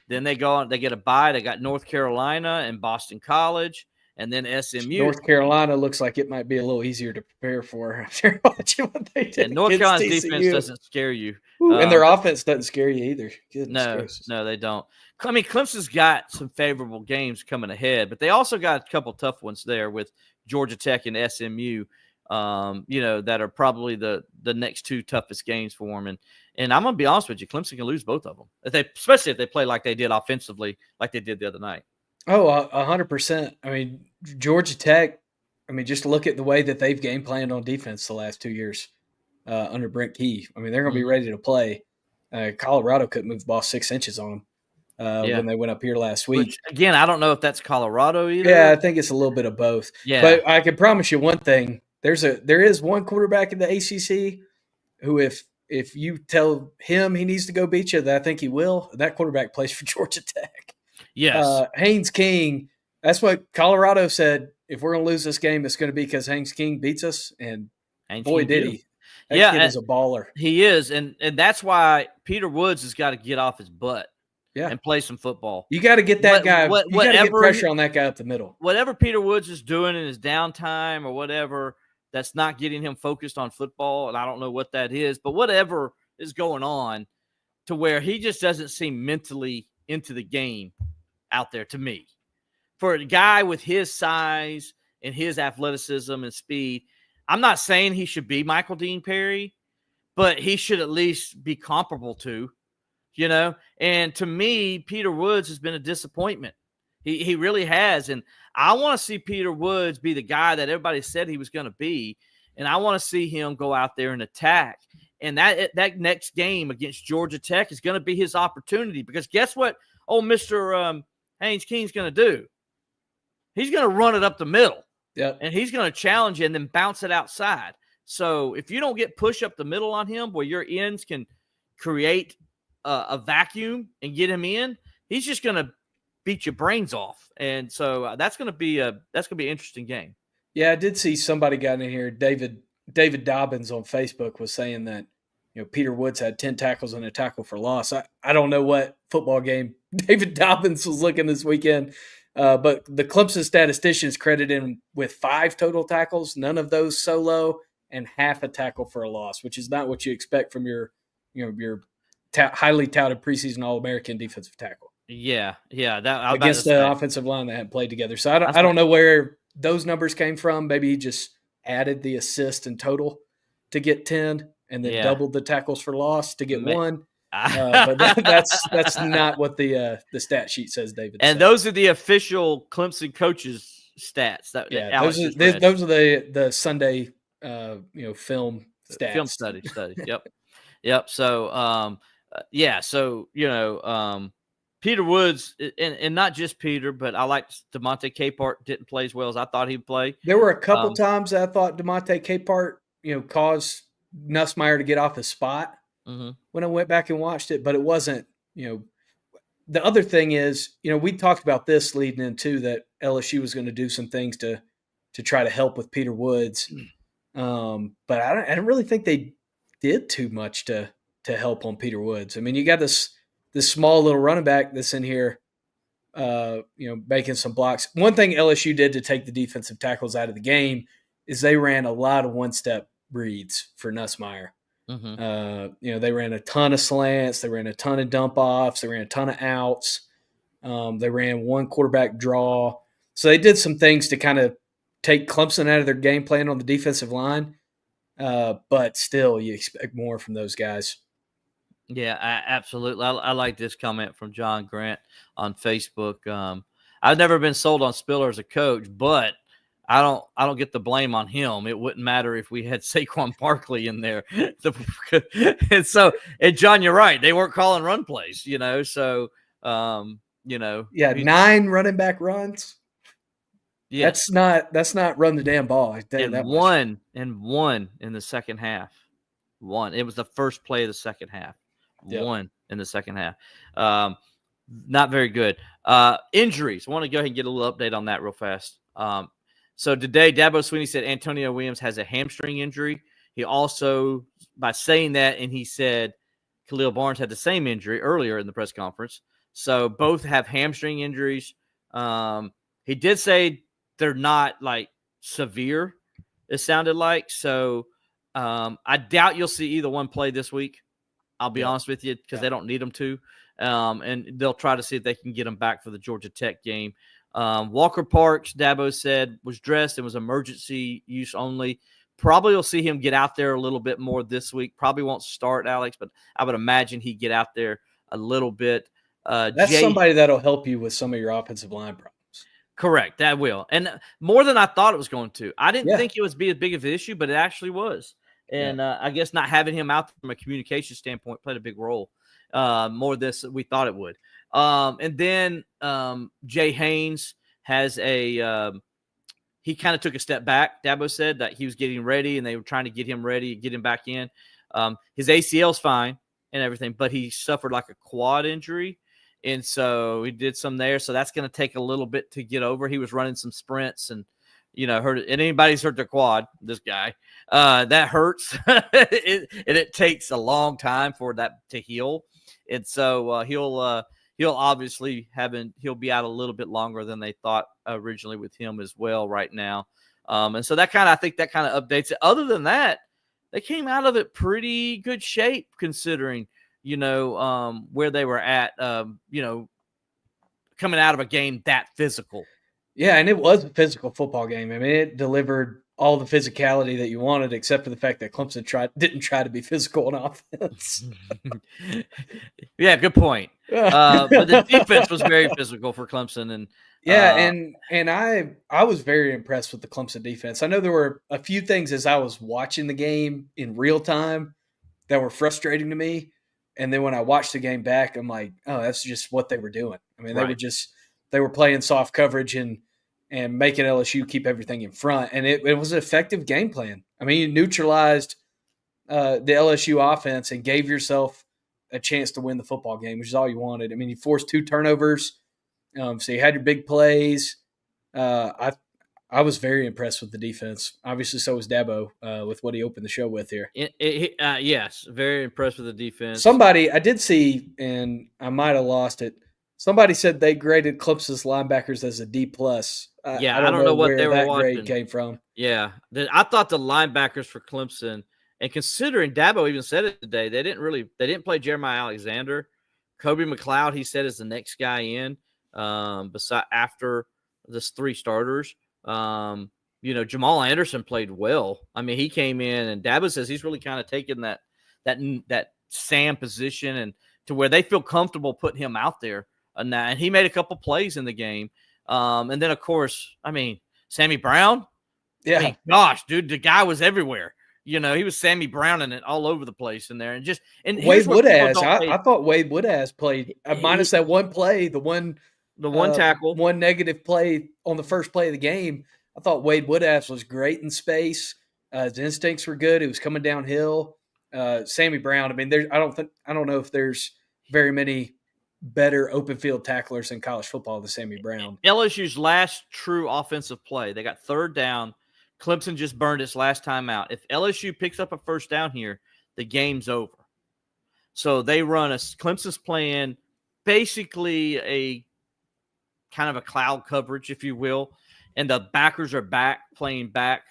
Speaker 3: Then they go on, they get a bye. They got North Carolina and Boston College, and then SMU.
Speaker 4: North Carolina looks like it might be a little easier to prepare for after watching what they did.
Speaker 3: And North Carolina's defense doesn't scare you.
Speaker 4: And their offense doesn't scare you either.
Speaker 3: No, they don't. I mean, Clemson's got some favorable games coming ahead, but they also got a couple tough ones there with Georgia Tech and SMU, that are probably the next 2 toughest games for them. And I'm going to be honest with you, Clemson can lose both of them, especially if they play like they did offensively, like they did the other night.
Speaker 4: Oh, 100%. I mean, Georgia Tech, just look at the way that they've game planned on defense the last 2 years under Brent Key. They're going to be ready to play. Colorado couldn't move the ball 6 inches on them when they went up here last week.
Speaker 3: Which, again, I don't know if that's Colorado either.
Speaker 4: Yeah, I think it's a little bit of both.
Speaker 3: Yeah.
Speaker 4: But I can promise you one thing. There is one quarterback in the ACC who, if you tell him he needs to go beat you, that I think he will. That quarterback plays for Georgia Tech.
Speaker 3: Yes.
Speaker 4: Haynes King, that's what Colorado said. If we're going to lose this game, it's going to be because Haynes King beats us. And boy, did he. That kid is a baller.
Speaker 3: He is. And that's why Peter Woods has got to get off his butt and play some football.
Speaker 4: You got to get that guy. You got to get pressure on that guy up the middle.
Speaker 3: Whatever Peter Woods is doing in his downtime or whatever, that's not getting him focused on football, and I don't know what that is, but whatever is going on to where he just doesn't seem mentally into the game out there to me. For a guy with his size and his athleticism and speed, I'm not saying he should be Michael Dean Perry, but he should at least be comparable to, And to me, Peter Woods has been a disappointment. He really has. And I want to see Peter Woods be the guy that everybody said he was going to be. And I want to see him go out there and attack. And that next game against Georgia Tech is going to be his opportunity because guess what? Oh, Mr. Haynes King's going to do? He's going to run it up the middle.
Speaker 4: Yep.
Speaker 3: And he's going to challenge you and then bounce it outside. So if you don't get push up the middle on him where your ends can create a vacuum and get him in, he's just going to beat your brains off. And so that's going to be an interesting game.
Speaker 4: Yeah, I did see somebody got in here. David Dobbins on Facebook was saying that Peter Woods had 10 tackles and a tackle for loss. I don't know what football game David Dobbins was looking this weekend. But the Clemson statisticians credit him with 5 total tackles, none of those solo, and half a tackle for a loss, which is not what you expect from your highly touted preseason All-American defensive tackle.
Speaker 3: Yeah.
Speaker 4: Against the offensive line that hadn't played together. So I don't know where those numbers came from. Maybe he just added the assist in total to get 10, and then doubled the tackles for loss to get 1. But that's not what the stat sheet says, David.
Speaker 3: And those are the official Clemson coaches stats.
Speaker 4: Those are the Sunday film stats.
Speaker 3: Film study. Yep. So Peter Woods, and not just Peter, but I like DeMonte Capehart didn't play as well as I thought he'd play.
Speaker 4: There were a couple times I thought DeMonte Capehart caused Nussmeier to get off his spot.
Speaker 3: Mm-hmm.
Speaker 4: When I went back and watched it, but it wasn't, the other thing is, we talked about this leading into that LSU was going to do some things to try to help with Peter Woods. But I don't really think they did too much to help on Peter Woods. I mean, you got this small little running back that's in here, making some blocks. One thing LSU did to take the defensive tackles out of the game is they ran a lot of one-step reads for Nussmeier.
Speaker 3: Mm-hmm.
Speaker 4: They ran a ton of slants. They ran a ton of dump offs. They ran a ton of outs. They ran one quarterback draw. So they did some things to kind of take Clemson out of their game plan on the defensive line. But still, you expect more from those guys.
Speaker 3: Yeah, absolutely. I like this comment from John Grant on Facebook. I've never been sold on Spiller as a coach, but I don't get the blame on him. It wouldn't matter if we had Saquon Barkley in there. And John, you're right. They weren't calling run plays, so,
Speaker 4: Yeah, 9 running back runs. Yeah. That's not run the damn ball.
Speaker 3: One in the second half. One. It was the first play of the second half. Yep. One in the second half. Not very good. Injuries. I want to go ahead and get a little update on that real fast. So today, Dabo Swinney said Antonio Williams has a hamstring injury. He also, by saying that, and he said Khalil Barnes had the same injury earlier in the press conference. So both have hamstring injuries. He did say they're not like severe, it sounded like. So I doubt you'll see either one play this week. I'll be honest with you, because they don't need them to. And they'll try to see if they can get them back for the Georgia Tech game. Walker Parks, Dabo said, was dressed and was emergency use only. Probably will see him get out there a little bit more this week. Probably won't start, Alex, but I would imagine he'd get out there a little bit.
Speaker 4: That's somebody that'll help you with some of your offensive line problems.
Speaker 3: Correct, that will. And more than I thought it was going to. I didn't think it would be as big of an issue, but it actually was. And I guess not having him out from a communication standpoint played a big role. More this we thought it would. And then Jay Haynes has he kind of took a step back. Dabo said that he was getting ready and they were trying to get him ready, get him back in. His ACL's fine and everything, but he suffered like a quad injury. And so he did some there. So that's going to take a little bit to get over. He was running some sprints and, hurt it. And anybody's hurt their quad, this guy, that hurts. And it takes a long time for that to heal. And so he'll obviously he'll be out a little bit longer than they thought originally with him as well right now. And so I think that kind of updates it. Other than that, they came out of it pretty good shape considering, where they were at, coming out of a game that physical.
Speaker 4: Yeah, and it was a physical football game. I mean, it delivered all the physicality that you wanted, except for the fact that Clemson didn't try to be physical on offense.
Speaker 3: Yeah, good point. But the defense was very physical for Clemson, and
Speaker 4: and I was very impressed with the Clemson defense. I know there were a few things as I was watching the game in real time that were frustrating to me, and then when I watched the game back, I'm like, oh, that's just what they were doing. I mean, they were just they were playing soft coverage and making LSU keep everything in front. And it was an effective game plan. I mean, you neutralized the LSU offense and gave yourself a chance to win the football game, which is all you wanted. I mean, you forced 2 turnovers, so you had your big plays. I was very impressed with the defense. Obviously, so was Dabo with what he opened the show with here.
Speaker 3: Yes, very impressed with the defense.
Speaker 4: Somebody I did see, and I might have lost it. Somebody said they graded Clemson's linebackers as a D+.
Speaker 3: Yeah, I don't know what
Speaker 4: where
Speaker 3: they were
Speaker 4: that
Speaker 3: watching.
Speaker 4: grade came from.
Speaker 3: Yeah, I thought the linebackers for Clemson, and considering Dabo even said it today, they didn't play Jeremiah Alexander. Kobe McLeod, he said, is the next guy in. After this 3 starters. Jamal Anderson played well. I mean, he came in, and Dabo says he's really kind of taken that Sam position and to where they feel comfortable putting him out there. And he made a couple plays in the game. And then, of course, I mean, Sammy Brown.
Speaker 4: Yeah.
Speaker 3: I mean, gosh, dude, the guy was everywhere. He was Sammy Browning it all over the place in there. And
Speaker 4: Wade Woodaz. I thought Wade Woodaz played minus that one play, the one
Speaker 3: tackle,
Speaker 4: one negative play on the first play of the game. I thought Wade Woodaz was great in space. His instincts were good. He was coming downhill. Sammy Brown. I mean, I don't know if there's very many better open field tacklers in college football than Sammy Brown.
Speaker 3: LSU's last true offensive play, they got 3rd down. Clemson just burned its last time out. If LSU picks up a first down here, the game's over. So they run Clemson's playing basically a kind of a cloud coverage, if you will, and the backers are playing back.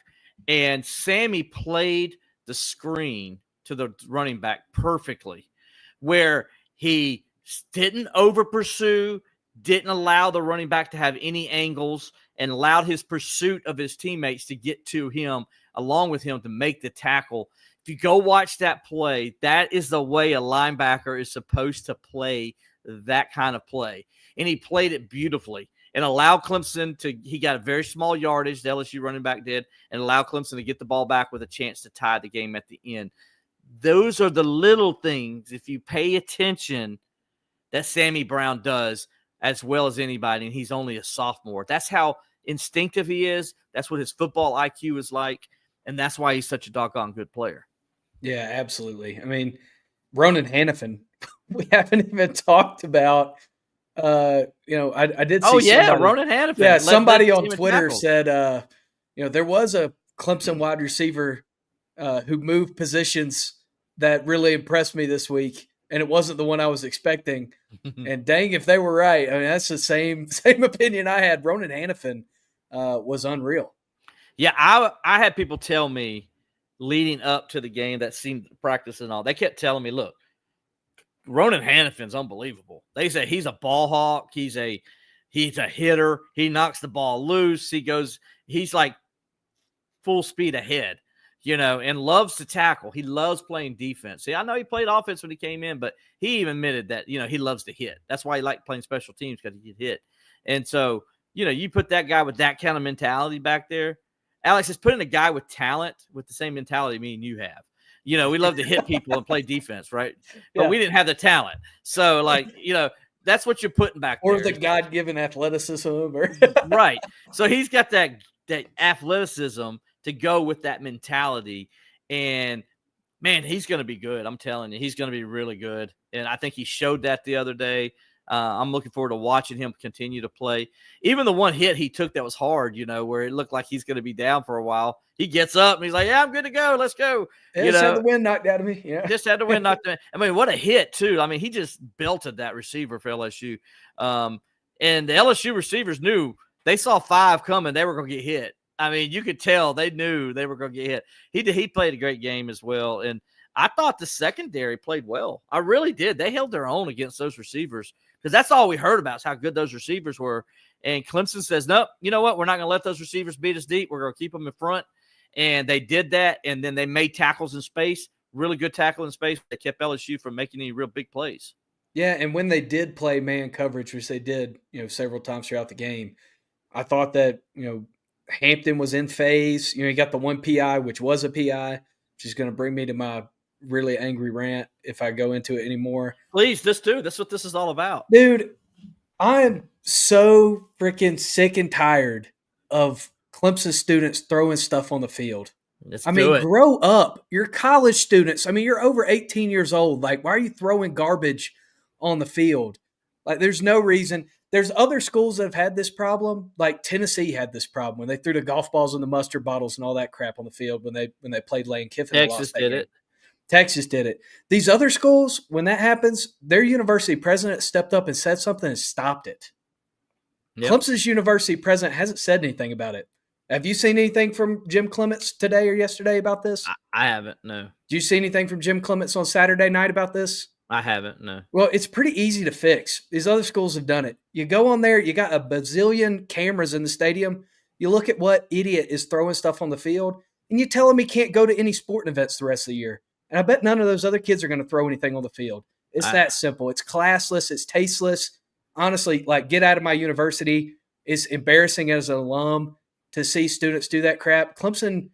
Speaker 3: And Sammy played the screen to the running back perfectly, where he didn't over pursue, didn't allow the running back to have any angles, and allowed his pursuit of his teammates to get to him along with him to make the tackle. If you go watch that play, that is the way a linebacker is supposed to play that kind of play. And he played it beautifully and allowed Clemson he got a very small yardage, the LSU running back did, and allowed Clemson to get the ball back with a chance to tie the game at the end. Those are the little things, if you pay attention, that Sammy Brown does as well as anybody, and he's only a sophomore. That's how instinctive he is. That's what his football IQ is like, and that's why he's such a doggone good player.
Speaker 4: Yeah, absolutely. I mean, Ronan Hannafin, we haven't even talked about. I did see.
Speaker 3: Oh yeah, Ronan Hannafin.
Speaker 4: Yeah, somebody on Twitter said, there was a Clemson wide receiver who moved positions that really impressed me this week, and it wasn't the one I was expecting. And dang, if they were right, I mean, that's the same opinion I had. Ronan Hannafin was unreal.
Speaker 3: Yeah, I had people tell me leading up to the game that seemed practice and all. They kept telling me, look, Ronan Hannafin's unbelievable. They say he's a ball hawk. He's a hitter. He knocks the ball loose. He's like full speed ahead, and loves to tackle. He loves playing defense. See, I know he played offense when he came in, but he even admitted that, he loves to hit. That's why he liked playing special teams, because he could hit. And so, you put that guy with that kind of mentality back there. Alex, is putting a guy with talent with the same mentality me and you have. We love to hit people and play defense, right? But we didn't have the talent. So, that's what you're putting back there.
Speaker 4: Or the God-given athleticism.
Speaker 3: Right. So he's got that athleticism to go with that mentality. And, man, he's going to be good. I'm telling you, he's going to be really good. And I think he showed that the other day. I'm looking forward to watching him continue to play. Even the one hit he took that was hard, where it looked like he's going to be down for a while. He gets up and he's like, yeah, I'm good to go. Let's go.
Speaker 4: Just had the wind knocked out of me. Yeah.
Speaker 3: Just had the wind knocked out. I mean, what a hit, too. I mean, he just belted that receiver for LSU. And the LSU receivers knew they saw 5 coming. They were going to get hit. I mean, you could tell they knew they were going to get hit. He played a great game as well. And I thought the secondary played well. I really did. They held their own against those receivers, because that's all we heard about is how good those receivers were. And Clemson says, nope, you know what? We're not going to let those receivers beat us deep. We're going to keep them in front. And they did that, and then they made tackles in space, really good tackle in space. They kept LSU from making any real big plays.
Speaker 4: Yeah, and when they did play man coverage, which they did, several times throughout the game, I thought that, Hampton was in phase. He got the one PI, which was a PI, which is going to bring me to my really angry rant if I go into it anymore.
Speaker 3: Please, this too. That's what this is all about.
Speaker 4: Dude, I am so freaking sick and tired of Clemson students throwing stuff on the field.
Speaker 3: Let's
Speaker 4: I
Speaker 3: do
Speaker 4: mean,
Speaker 3: it.
Speaker 4: grow up. You're college students. I mean, you're over 18 years old. Like, why are you throwing garbage on the field? Like, there's no reason. There's other schools that have had this problem. Like Tennessee had this problem when they threw the golf balls and the mustard bottles and all that crap on the field when they played Lane Kiffin. and
Speaker 3: Texas
Speaker 4: lost that
Speaker 3: did
Speaker 4: game.
Speaker 3: it.
Speaker 4: Texas did it. These other schools, when that happens, their university president stepped up and said something and stopped it.
Speaker 3: Yep.
Speaker 4: Clemson's university president hasn't said anything about it. Have you seen anything from Jim Clements today or yesterday about this?
Speaker 3: I haven't. No,
Speaker 4: Do you see anything from Jim Clements on Saturday night about this?
Speaker 3: I haven't. No.
Speaker 4: Well, it's pretty easy to fix. These other schools have done it. You go on there, you got a bazillion cameras in the stadium. You look at what idiot is throwing stuff on the field, and you tell him he can't go to any sporting events the rest of the year. And I bet none of those other kids are going to throw anything on the field. It's that simple. It's classless. It's tasteless. Honestly, like, get out of my university. It's embarrassing as an alum to see students do that crap. Clemson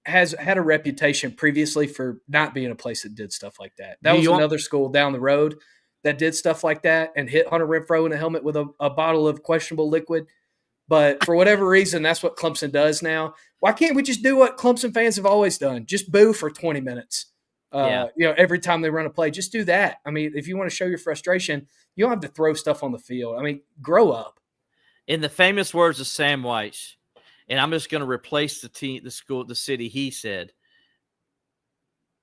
Speaker 4: has had a reputation previously for not being a place that did stuff like that. That was another school down the road that did stuff like that and hit Hunter Renfrow in the helmet with a bottle of questionable liquid. But for whatever reason, that's what Clemson does now. Why can't we just do what Clemson fans have always done? Just boo for 20 minutes. Every time they run a play, just do that. I mean, if you want to show your frustration, you don't have to throw stuff on the field. I mean, grow up.
Speaker 3: In the famous words of Sam Weiss, and I'm just going to replace the school, the city, he said,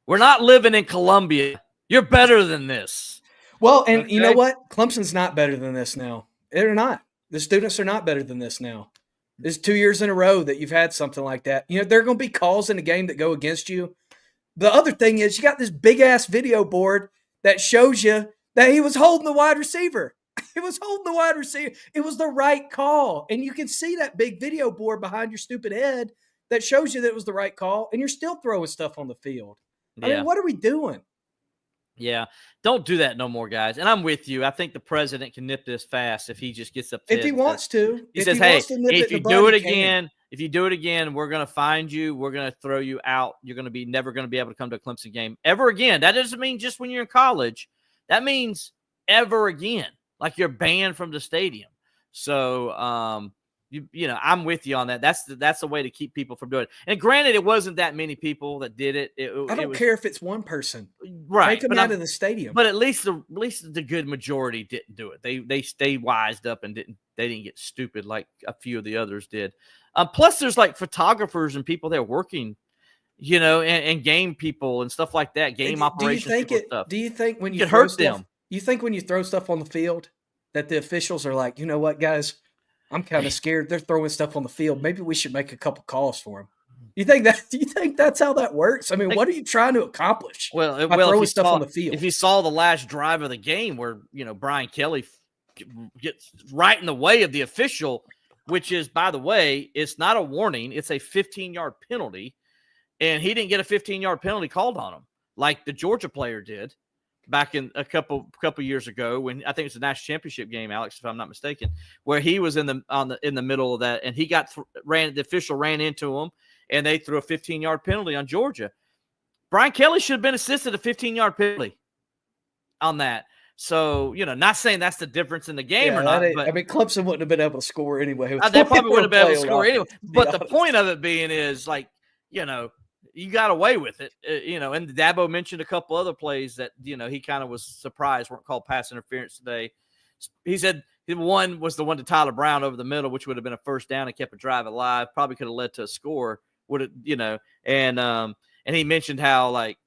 Speaker 3: "We're not living in Columbia. You're better than this."
Speaker 4: Well, and you know what? Clemson's not better than this now. They're not. The students are not better than this now. There's 2 years in a row that you've had something like that. You know, there are going to be calls in the game that go against you. The other thing is you got this big-ass video board that shows you that he was holding the wide receiver. It was holding the wide receiver. It was the right call. And you can see that big video board behind your stupid head that shows you that it was the right call, and you're still throwing stuff on the field. I mean, what are we doing?
Speaker 3: Yeah, don't do that no more, guys. And I'm with you. I think the president can nip this fast if he just gets up.
Speaker 4: If he wants to.
Speaker 3: He says, "Hey, if you do it again, we're going to find you. We're going to throw you out. You're going to be never going to be able to come to a Clemson game ever again." That doesn't mean just when you're in college. That means ever again, like you're banned from the stadium. So, I'm with you on that. That's the way to keep people from doing it. And granted, it wasn't that many people that did it.
Speaker 4: I don't care if it's one person.
Speaker 3: Right.
Speaker 4: Take them out of the stadium.
Speaker 3: But at least the good majority didn't do it. They stayed wised up and didn't get stupid like a few of the others did. Plus, there's like photographers and people there working, and game people and stuff like that. Game operations.
Speaker 4: Do you think when you
Speaker 3: hurt them?
Speaker 4: You think when you throw stuff on the field that the officials are like, you know what, guys? I'm kind of scared. They're throwing stuff on the field. Maybe we should make a couple calls for them. Do you think that's how that works? I mean, what are you trying to accomplish?
Speaker 3: Throwing
Speaker 4: stuff on the field.
Speaker 3: If you saw the last drive of the game where Brian Kelly gets right in the way of the official, which is, by the way, it's not a warning; it's a 15-yard penalty, and he didn't get a 15-yard penalty called on him like the Georgia player did back in a couple years ago when I think it's the national championship game, Alex, if I'm not mistaken, where he was in the middle of that and he got the official ran into him and they threw a 15-yard penalty on Georgia. Brian Kelly should have been assisted a 15-yard penalty on that. So, not saying that's the difference in the game or not. But,
Speaker 4: Clemson wouldn't have been able to score anyway.
Speaker 3: They probably wouldn't have been able to score anyway. But the point of it being is, like, you got away with it, and Dabo mentioned a couple other plays that, he kind of was surprised weren't called pass interference today. He said one was the one to Tyler Brown over the middle, which would have been a first down and kept a drive alive, probably could have led to a score, and he mentioned how, like,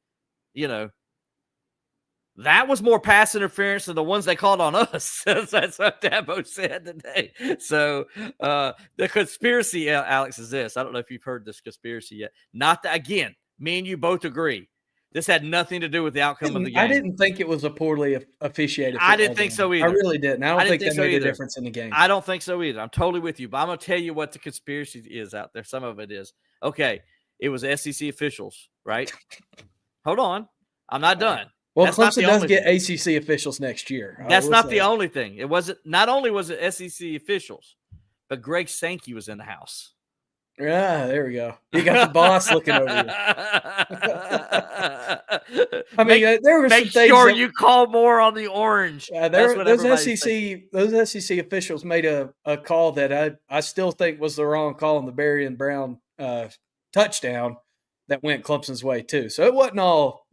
Speaker 3: that was more pass interference than the ones they called on us. That's what Dabo said today. So the conspiracy, Alex, is this. I don't know if you've heard this conspiracy yet. Not that, again, me and you both agree. This had nothing to do with the outcome of the game.
Speaker 4: I didn't think it was a poorly officiated.
Speaker 3: I didn't think so either.
Speaker 4: I really didn't. I don't think that made a difference in the game.
Speaker 3: I don't think so either. I'm totally with you. But I'm going to tell you what the conspiracy is out there. Some of it is. Okay, it was SEC officials, right? Hold on. I'm not done.
Speaker 4: Well, Clemson does get ACC officials next year.
Speaker 3: That's not the only thing. It wasn't. Not only was it SEC officials, but Greg Sankey was in the house.
Speaker 4: Yeah, there we go. You got the boss looking over you. I mean, there were some
Speaker 3: Make
Speaker 4: things
Speaker 3: sure
Speaker 4: that,
Speaker 3: you call more on the orange. That's what
Speaker 4: those
Speaker 3: everybody's saying.
Speaker 4: Those SEC officials made a call that I still think was the wrong call on the Berry and Brown touchdown that went Clemson's way too. So it wasn't all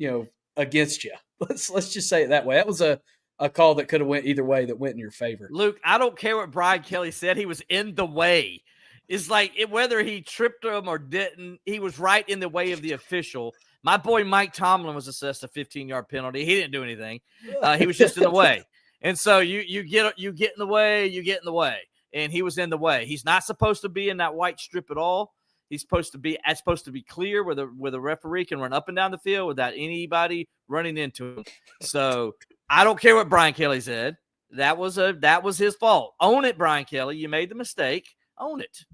Speaker 4: against you. Let's just say it that way. That was a call that could have went either way that went in your favor.
Speaker 3: Luke, I don't care what Brian Kelly said. He was in the way. It's like whether he tripped him or didn't, he was right in the way of the official. My boy Mike Tomlin was assessed a 15-yard penalty. He didn't do anything. He was just in the way. And so you get in the way, and he was in the way. He's not supposed to be in that white strip at all. He's supposed to be clear where the referee can run up and down the field without anybody running into him. So I don't care what Brian Kelly said. That was his fault. Own it, Brian Kelly. You made the mistake. Own it.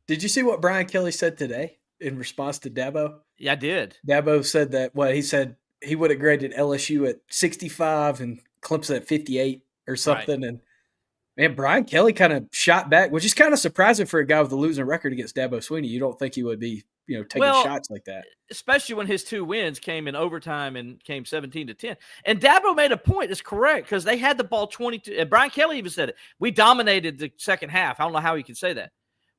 Speaker 4: Did you see what Brian Kelly said today in response to Dabo?
Speaker 3: Yeah, I did.
Speaker 4: Dabo said that he said he would have graded LSU at 65 and Clemson at 58 or something. Right. And man, Brian Kelly kind of shot back, which is kind of surprising for a guy with a losing record against Dabo Swinney. You don't think he would be, taking shots like that. Especially
Speaker 3: when his 2 wins came in overtime and came 17-10. And Dabo made a point. It's correct because they had the ball 22. And Brian Kelly even said it. We dominated the second half. I don't know how he can say that.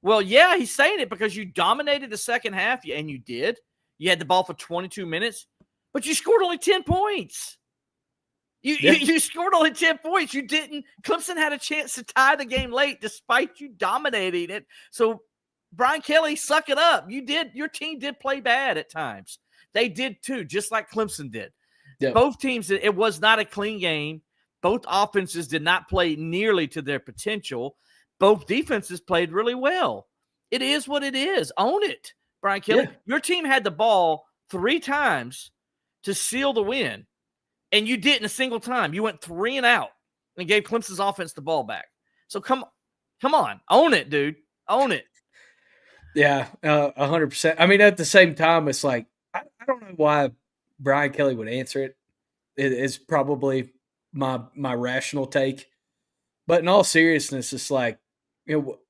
Speaker 3: Well, yeah, he's saying it because you dominated the second half, and you did. You had the ball for 22 minutes, but you scored only 10 points. You scored only 10 points. You didn't. Clemson had a chance to tie the game late despite you dominating it. So, Brian Kelly, suck it up. You did. Your team did play bad at times. They did too, just like Clemson did. Yeah. Both teams, it was not a clean game. Both offenses did not play nearly to their potential. Both defenses played really well. It is what it is. Own it, Brian Kelly. Yeah. Your team had the ball 3 times to seal the win, and you didn't a single time. You went 3 and out and gave Clemson's offense the ball back. So come on. Own it, dude. Own it.
Speaker 4: Yeah, 100%. I mean, at the same time, it's like, I don't know why Brian Kelly would answer it. It is probably my rational take. But in all seriousness, it's like,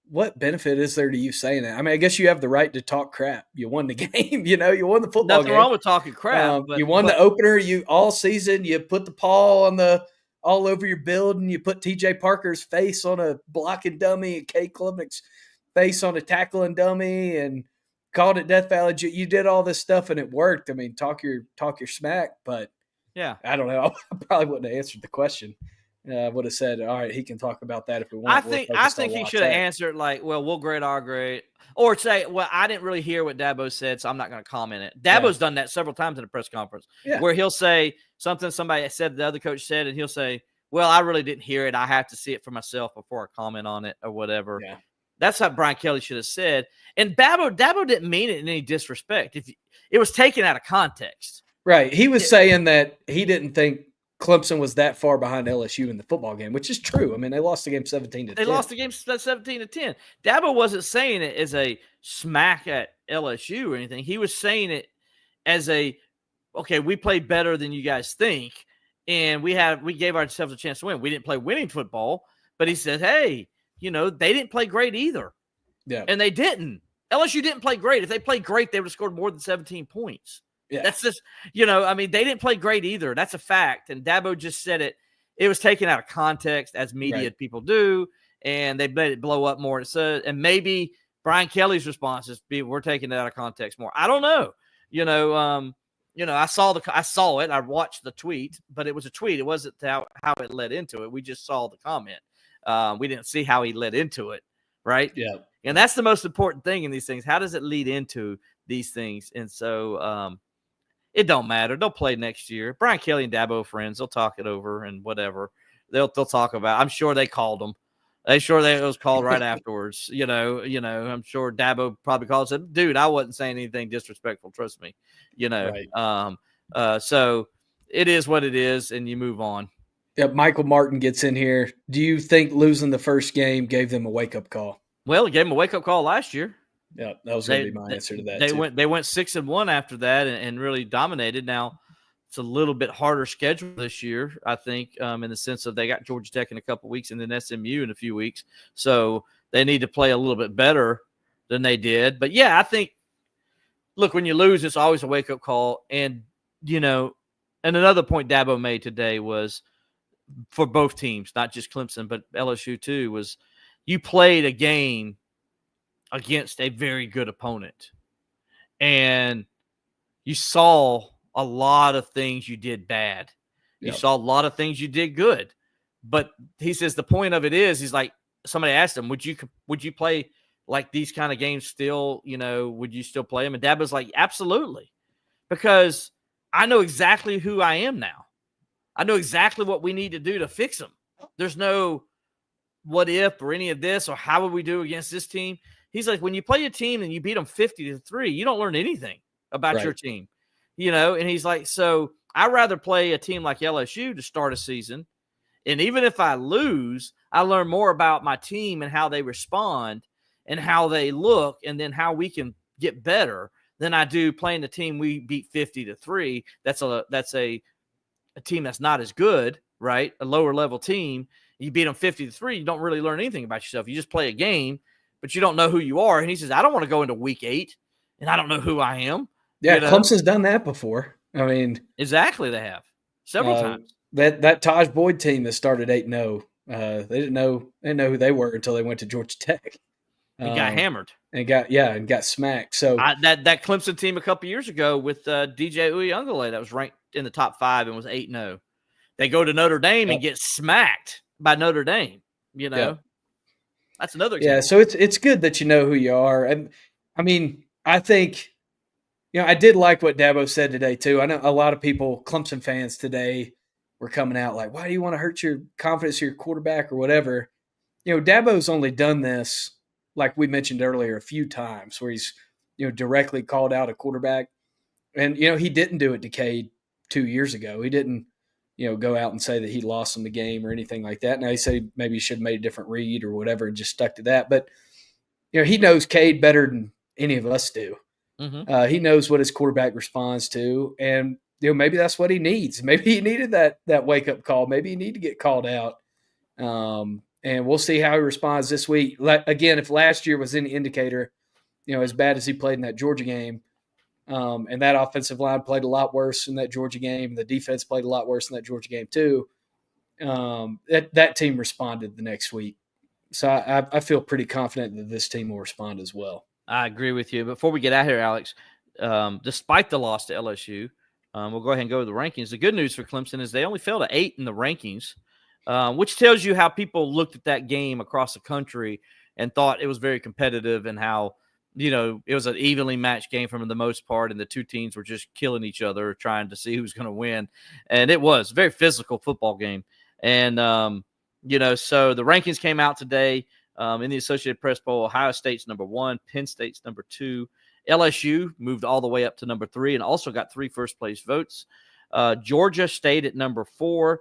Speaker 4: what benefit is there to you saying that? I mean, I guess you have the right to talk crap. You won the game, you won the football game.
Speaker 3: Nothing wrong with talking crap.
Speaker 4: You won the opener. You all season, you put the paw all over your building. You put TJ Parker's face on a blocking dummy and Kay Klubnik's face on a tackling dummy and called it Death Valley. You did all this stuff and it worked. I mean, talk your smack, but
Speaker 3: yeah,
Speaker 4: I don't know. I probably wouldn't have answered the question. I would have said, all right, he can talk about that if we want.
Speaker 3: I think he should have answered like, well, we'll grade our grade. Or say, well, I didn't really hear what Dabo said, so I'm not going to comment it. Dabo's done that several times in a press conference where he'll say something somebody said the other coach said, and he'll say, well, I really didn't hear it. I have to see it for myself before I comment on it or whatever.
Speaker 4: Yeah.
Speaker 3: That's what Brian Kelly should have said. And Dabo didn't mean it in any disrespect. It was taken out of context.
Speaker 4: Right. He was saying that he didn't think Clemson was that far behind LSU in the football game, which is true. I mean, they lost the game 17-10.
Speaker 3: They lost the game 17-10. Dabo wasn't saying it as a smack at LSU or anything. He was saying it as okay, we played better than you guys think, and we gave ourselves a chance to win. We didn't play winning football, but he said, hey, they didn't play great either.
Speaker 4: Yeah.
Speaker 3: And they didn't. LSU didn't play great. If they played great, they would have scored more than 17 points.
Speaker 4: Yeah.
Speaker 3: That's just, they didn't play great either. That's a fact. And Dabo just said it. It was taken out of context, as media people do, and they made it blow up more. And maybe Brian Kelly's response is, we're taking it out of context more. I don't know. I saw it. I watched the tweet, but it was a tweet. It wasn't how it led into it. We just saw the comment. We didn't see how he led into it, right?
Speaker 4: Yeah.
Speaker 3: And that's the most important thing in these things. How does it lead into these things? And so it don't matter. They'll play next year. Brian Kelly and Dabo friends. They'll talk it over and whatever. They'll talk about. I'm sure they called them. It was called right afterwards. I'm sure Dabo probably called and said, "Dude, I wasn't saying anything disrespectful. Trust me."
Speaker 4: Right.
Speaker 3: So it is what it is, and you move on.
Speaker 4: Yeah, Michael Martin gets in here. Do you think losing the first game gave them a wake-up call?
Speaker 3: Well, it gave them a wake-up call last year.
Speaker 4: Yeah, that was going to be my answer to that.
Speaker 3: They went 6-1 after that and really dominated. Now it's a little bit harder schedule this year, I think, in the sense of they got Georgia Tech in a couple weeks and then SMU in a few weeks, so they need to play a little bit better than they did. But yeah, I think, look, when you lose, it's always a wake-up call. And, and another point Dabo made today was for both teams, not just Clemson, but LSU too, was you played a game against a very good opponent. And you saw a lot of things you did bad. You saw a lot of things you did good. But he says the point of it is, he's like, somebody asked him, would you play like these kind of games still, would you still play them? And Dabo's like, absolutely. Because I know exactly who I am now. I know exactly what we need to do to fix them. There's no what if or any of this or how would we do against this team. He's like, when you play a team and you beat them 50-3, you don't learn anything about your team, and he's like, so I'd rather play a team like LSU to start a season. And even if I lose, I learn more about my team and how they respond and how they look and then how we can get better than I do playing the team we beat 50-3. That's a team that's not as good, right? A lower level team. You beat them 50-3. You don't really learn anything about yourself. You just play a game, but you don't know who you are. And he says, I don't want to go into week 8 and I don't know who I am.
Speaker 4: Yeah, Clemson's done that before. I mean,
Speaker 3: exactly, they have several times.
Speaker 4: That Taj Boyd team that started 8-0, they didn't know who they were until they went to Georgia Tech.
Speaker 3: And got hammered.
Speaker 4: And got smacked. So
Speaker 3: that Clemson team a couple years ago with DJ Uyunglele that was ranked in the top 5 and was 8-0. They go to Notre Dame and get smacked by Notre Dame. That's another example.
Speaker 4: Yeah, so it's good that you know who you are. And I mean, I think, I did like what Dabo said today too. I know a lot of people, Clemson fans today, were coming out like, why do you want to hurt your confidence of your quarterback or whatever? Dabo's only done this, like we mentioned earlier, a few times where he's, directly called out a quarterback. And, he didn't do it to Cade 2 years ago. He didn't, go out and say that he lost him the game or anything like that. Now he said maybe he should have made a different read or whatever and just stuck to that. But, he knows Cade better than any of us do.
Speaker 3: Mm-hmm.
Speaker 4: He knows what his quarterback responds to. And, maybe that's what he needs. Maybe he needed that wake-up call. Maybe he needed to get called out. And we'll see how he responds this week. Again, if last year was any indicator, as bad as he played in that Georgia game, and that offensive line played a lot worse in that Georgia game, the defense played a lot worse in that Georgia game too, that team responded the next week. So I feel pretty confident that this team will respond as well.
Speaker 3: I agree with you. Before we get out here, Alex, despite the loss to LSU, we'll go ahead and go to the rankings. The good news for Clemson is they only fell to 8 in the rankings, which tells you how people looked at that game across the country and thought it was very competitive and how, it was an evenly matched game for the most part, and the two teams were just killing each other, trying to see who's going to win. And it was a very physical football game. And, so the rankings came out today in the Associated Press poll. Ohio State's number 1, Penn State's number 2. LSU moved all the way up to number 3 and also got 3 first-place votes. Georgia stayed at number 4.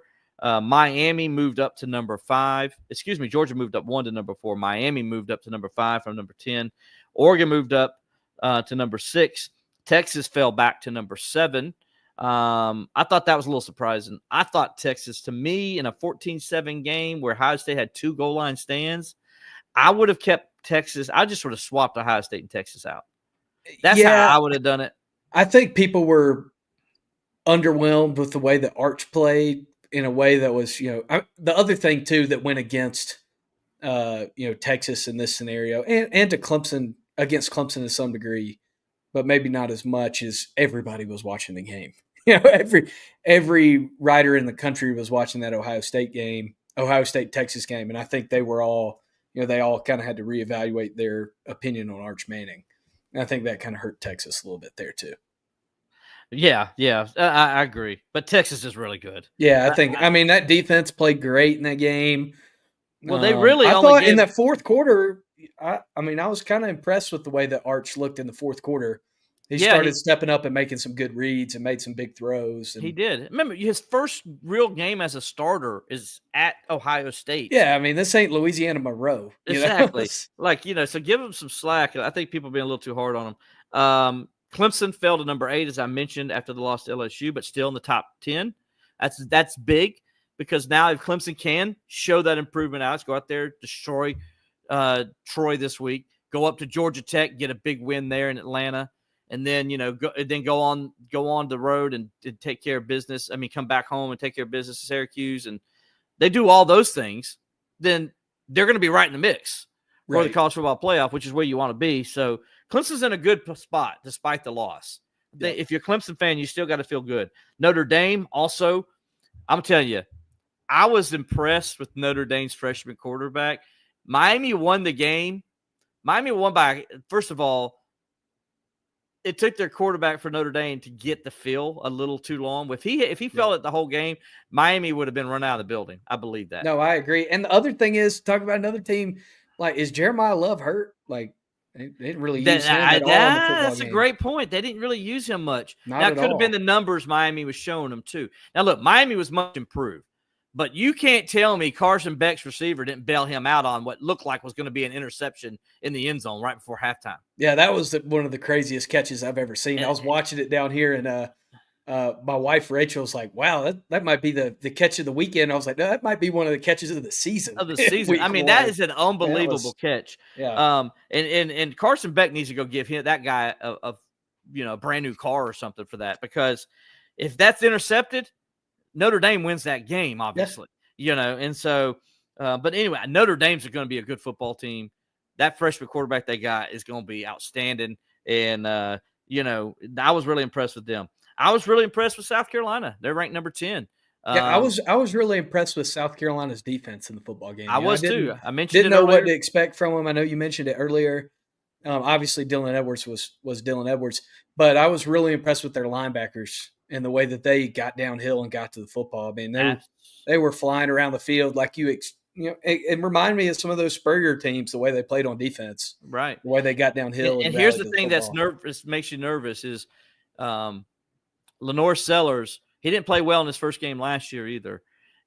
Speaker 3: Miami moved up to number 5. Georgia moved up 1 to number 4. Miami moved up to number 5 from number 10. Oregon moved up to number 6. Texas fell back to number 7. I thought that was a little surprising. I thought Texas, to me, in a 14-7 game where Ohio State had 2 goal line stands, I would have kept Texas. I just sort of swapped Ohio State and Texas out. That's how I would have done it.
Speaker 4: I think people were underwhelmed with the way that Arch played in a way that was, the other thing too that went against, Texas in this scenario and to Clemson, against Clemson to some degree, but maybe not as much as everybody was watching the game. Every writer in the country was watching that Ohio State Texas game. And I think they were all, they all kind of had to reevaluate their opinion on Arch Manning. And I think that kind of hurt Texas a little bit there too.
Speaker 3: Yeah, I agree. But Texas is really good.
Speaker 4: Yeah, I mean, that defense played great in that game.
Speaker 3: Well, they really
Speaker 4: I thought in that fourth quarter, I was kind of impressed with the way that Arch looked in the fourth quarter. He started stepping up and making some good reads and made some big throws. And,
Speaker 3: he did. Remember, his first real game as a starter is at Ohio State.
Speaker 4: Yeah, I mean, this ain't Louisiana Monroe.
Speaker 3: Exactly. So give him some slack. I think people are being a little too hard on him. Clemson fell to number 8, as I mentioned, after the loss to LSU, but still in the top 10. That's big because now if Clemson can show that improvement out, go out there, destroy Troy this week, go up to Georgia Tech, get a big win there in Atlanta, and then go on the road and take care of business. I mean, come back home and take care of business at Syracuse, and they do all those things, then they're going to be right in the mix for the college football playoff, which is where you want to be. So Clemson's in a good spot despite the loss. If you're a Clemson fan, you still got to feel good. Notre Dame also, I'm telling you, I was impressed with Notre Dame's freshman quarterback. Miami won the game. Miami won by, first of all, it took their quarterback for Notre Dame to get the fill a little too long. If he fell at the whole game, Miami would have been run out of the building. I believe that.
Speaker 4: No, I agree. And the other thing is, talk about another team, like, is Jeremiah Love hurt? Like, they didn't really use him at all in the football
Speaker 3: That's
Speaker 4: game.
Speaker 3: a great point. They didn't really use him much.
Speaker 4: Not
Speaker 3: now,
Speaker 4: at
Speaker 3: it could have been
Speaker 4: all.
Speaker 3: the numbers Miami was showing them, too. Now, look, Miami was much improved. But you can't tell me Carson Beck's receiver didn't bail him out on what looked like was going to be an interception in the end zone right before halftime.
Speaker 4: Yeah, that was one of the craziest catches I've ever seen. I was watching it down here, and my wife Rachel's like, wow, that might be the catch of the weekend. I was like, no, that might be one of the catches of the season.
Speaker 3: I mean, that is an unbelievable catch.
Speaker 4: Yeah.
Speaker 3: And Carson Beck needs to go give that guy a brand new car or something for that, because if that's intercepted, Notre Dame wins that game, obviously. Yeah. And so, but anyway, Notre Dame's going to be a good football team. That freshman quarterback they got is going to be outstanding. And, I was really impressed with them. I was really impressed with South Carolina. They're ranked number 10.
Speaker 4: I was really impressed with South Carolina's defense in the football game.
Speaker 3: I was too. I mentioned
Speaker 4: didn't
Speaker 3: it
Speaker 4: know
Speaker 3: earlier.
Speaker 4: what to expect from them. I know you mentioned it earlier. Obviously, Dylan Edwards was Dylan Edwards, but I was really impressed with their linebackers and the way that they got downhill and got to the football. I mean, they were flying around the field like it reminded me of some of those Spurrier teams, the way they played on defense,
Speaker 3: right?
Speaker 4: The way they got downhill.
Speaker 3: And here's the thing that's makes you nervous is Lenore Sellers. He didn't play well in his first game last year either,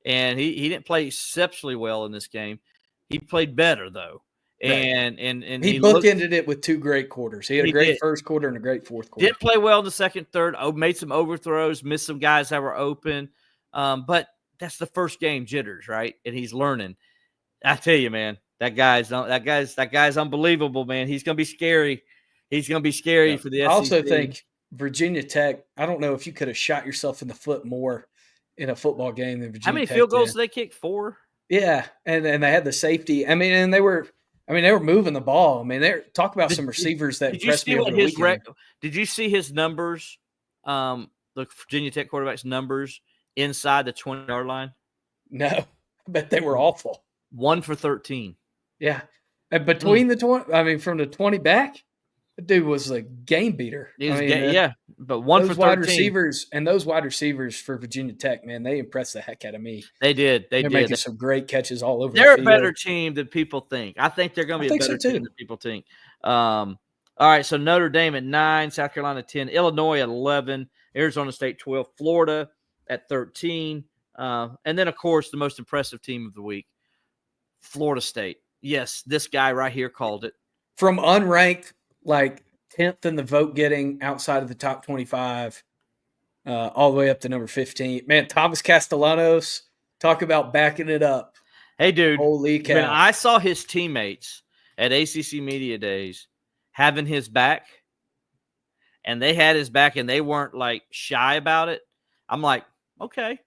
Speaker 3: and he didn't play exceptionally well in this game. He played better though. And
Speaker 4: he bookended it with two great quarters. He had a great first quarter and a great fourth quarter.
Speaker 3: Didn't play well in the second, third. Made some overthrows, missed some guys that were open. But that's the first game jitters, right? And he's learning. I tell you, man, that guy's unbelievable, man. He's gonna be scary. He's gonna be scary for the SEC.
Speaker 4: I also think Virginia Tech. I don't know if you could have shot yourself in the foot more in a football game than Virginia Tech.
Speaker 3: How many field goals did they kick? 4.
Speaker 4: Yeah, and they had the safety. I mean, and they were moving the ball. I mean, talk about some receivers that impressed me over the weekend.
Speaker 3: Did you see his numbers? The Virginia Tech quarterback's numbers inside the 20-yard line?
Speaker 4: No, I bet they were awful.
Speaker 3: 1 for 13.
Speaker 4: Yeah, and between the 20, from the 20 back, the dude was a game beater.
Speaker 3: But 1 for 13.
Speaker 4: Those wide receivers for Virginia Tech, man, they impressed the heck out of me.
Speaker 3: They did.
Speaker 4: They're making some great catches all over.
Speaker 3: They're
Speaker 4: the
Speaker 3: a
Speaker 4: field.
Speaker 3: better team than people think. I think they're going to be a better team than people think. All right, so Notre Dame at 9, South Carolina 10, Illinois at 11, Arizona State 12, Florida at 13, and then of course the most impressive team of the week, Florida State. Yes, this guy right here called it.
Speaker 4: From unranked, like 10th in the vote getting outside of the top 25, all the way up to number 15. Man, Thomas Castellanos, talk about backing it up.
Speaker 3: Hey, dude.
Speaker 4: Holy cow.
Speaker 3: When I saw his teammates at ACC Media Days having his back, and they had his back and they weren't like shy about it, I'm like, okay.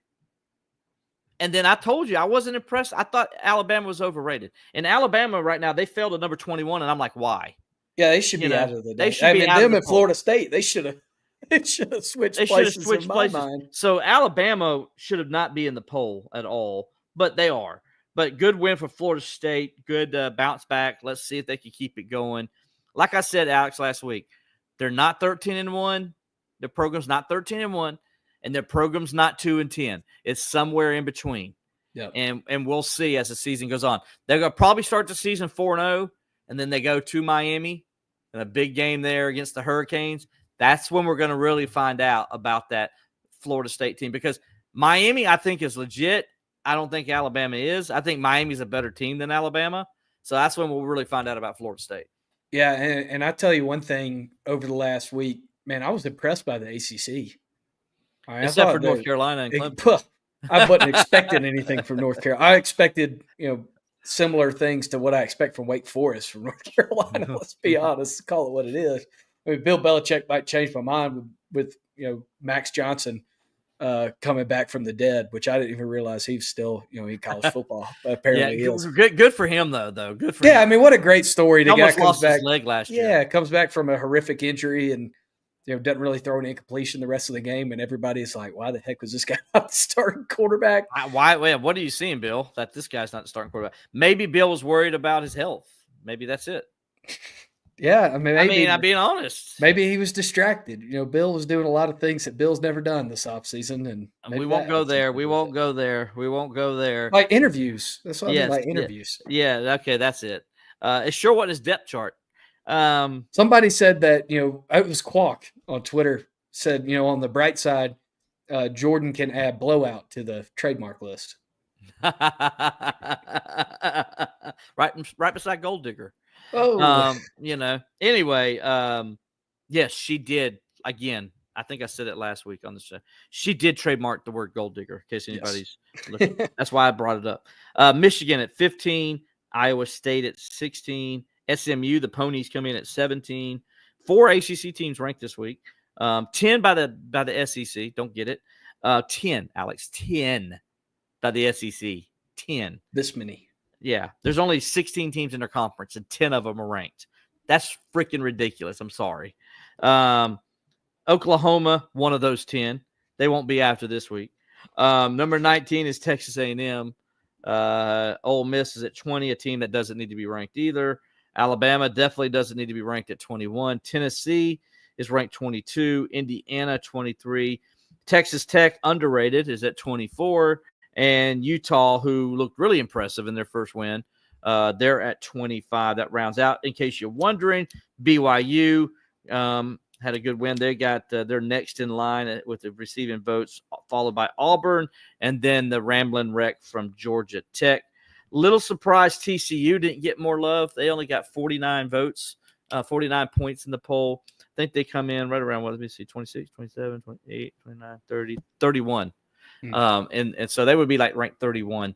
Speaker 3: And then I told you I wasn't impressed. I thought Alabama was overrated. And Alabama right now, they fell to number 21, and I'm like, why?
Speaker 4: Yeah, they should be out of the day.
Speaker 3: They should be out
Speaker 4: them
Speaker 3: of
Speaker 4: at Florida State, they should have switched places in my mind.
Speaker 3: So Alabama should have not be in the poll at all, but they are. But good win for Florida State. Good bounce back. Let's see if they can keep it going. Like I said, Alex, last week, they're not 13-1. Their program's not 13-1. And their program's not 2-10. It's somewhere in between.
Speaker 4: Yep.
Speaker 3: And we'll see as the season goes on. They're going to probably start the season 4-0, and then they go to Miami and a big game there against the Hurricanes. That's when we're going to really find out about that Florida State team, because Miami, I think, is legit. I don't think Alabama is. I think Miami's a better team than Alabama. So that's when we'll really find out about Florida State.
Speaker 4: Yeah, and I tell you one thing over the last week, man, I was impressed by the ACC.
Speaker 3: Except for North Carolina and Clemson.
Speaker 4: I wasn't expecting anything from North Carolina. I expected, similar things to what I expect from Wake Forest from North Carolina. Let's be honest, call it what it is. I mean, Bill Belichick might change my mind with Max Johnson coming back from the dead, which I didn't even realize he was still in college football. But apparently, he is.
Speaker 3: Good for him though. Good for him.
Speaker 4: Yeah, I mean, what a great story. The guy comes back.
Speaker 3: His leg last year.
Speaker 4: Yeah, comes back from a horrific injury and doesn't really throw an incompletion the rest of the game, and everybody's like, "Why the heck was this guy not the starting quarterback?"
Speaker 3: Why? What are you seeing, Bill? That this guy's not the starting quarterback? Maybe Bill was worried about his health. Maybe that's it.
Speaker 4: Yeah, I mean,
Speaker 3: I'm being honest.
Speaker 4: Maybe he was distracted. Bill was doing a lot of things that Bill's never done this offseason, and
Speaker 3: we won't go there. We won't go there. We won't go there.
Speaker 4: Like interviews. That's what I mean, like interviews.
Speaker 3: Yeah. Okay, that's it. It sure wasn't his depth chart.
Speaker 4: Somebody said that it was Quack on Twitter said on the bright side, Jordan can add blowout to the trademark list.
Speaker 3: right beside Gold Digger.
Speaker 4: Oh,
Speaker 3: Anyway, yes, she did. Again, I think I said it last week on the show. She did trademark the word Gold Digger, in case anybody's listening. That's why I brought it up. Michigan at 15, Iowa State at 16, SMU, the Ponies come in at 17. 4 ACC teams ranked this week. 10 by the SEC. Don't get it. 10, Alex. 10 by the SEC. 10.
Speaker 4: This many.
Speaker 3: Yeah, there's only 16 teams in their conference, and 10 of them are ranked. That's freaking ridiculous. I'm sorry. Oklahoma, one of those 10. They won't be after this week. Number 19 is Texas A&M. Ole Miss is at 20, a team that doesn't need to be ranked either. Alabama definitely doesn't need to be ranked at 21. Tennessee is ranked 22. Indiana, 23. Texas Tech, underrated, is at 24. And Utah, who looked really impressive in their first win, they're at 25. That rounds out. In case you're wondering, BYU had a good win. They got they're next in line with the receiving votes, followed by Auburn, and then the Ramblin' Wreck from Georgia Tech. Little surprised TCU didn't get more love. They only got 49 votes, 49 points in the poll. I think they come in right around, let me see, 26, 27, 28, 29, 30, 31. And so they would be like ranked 31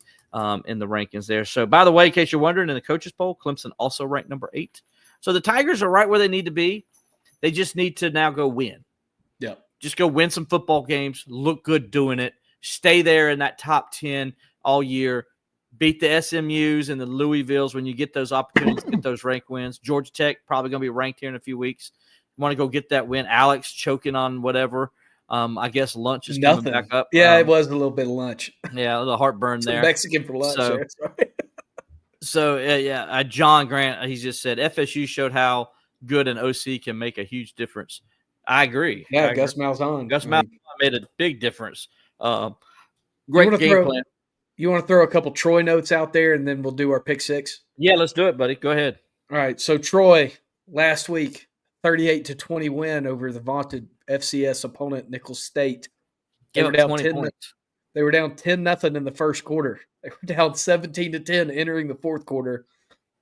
Speaker 3: in the rankings there. So, by the way, in case you're wondering, in the coaches poll, Clemson also ranked number 8. So the Tigers are right where they need to be. They just need to now go win.
Speaker 4: Yeah.
Speaker 3: Just go win some football games, look good doing it, stay there in that top 10 all year, beat the SMUs and the Louisvilles when you get those opportunities, get those rank wins. Georgia Tech probably going to be ranked here in a few weeks. You want to go get that win. Alex choking on whatever. I guess lunch is coming back up.
Speaker 4: Yeah, it was a little bit of lunch.
Speaker 3: Yeah, a little heartburn there.
Speaker 4: Mexican for lunch.
Speaker 3: So, John Grant, he just said FSU showed how good an OC can make a huge difference. I agree.
Speaker 4: Yeah, Gus Malzahn.
Speaker 3: Gus Malzahn made a big difference. Great game plan.
Speaker 4: You want to throw a couple Troy notes out there, and then we'll do our pick six?
Speaker 3: Yeah, let's do it, buddy. Go ahead.
Speaker 4: All right, so Troy, last week, 38-20 win over the vaunted FCS opponent, Nicholls State. They were down
Speaker 3: 20 points.
Speaker 4: They were down 10-0 in the first quarter. They were down 17-10 entering the fourth quarter,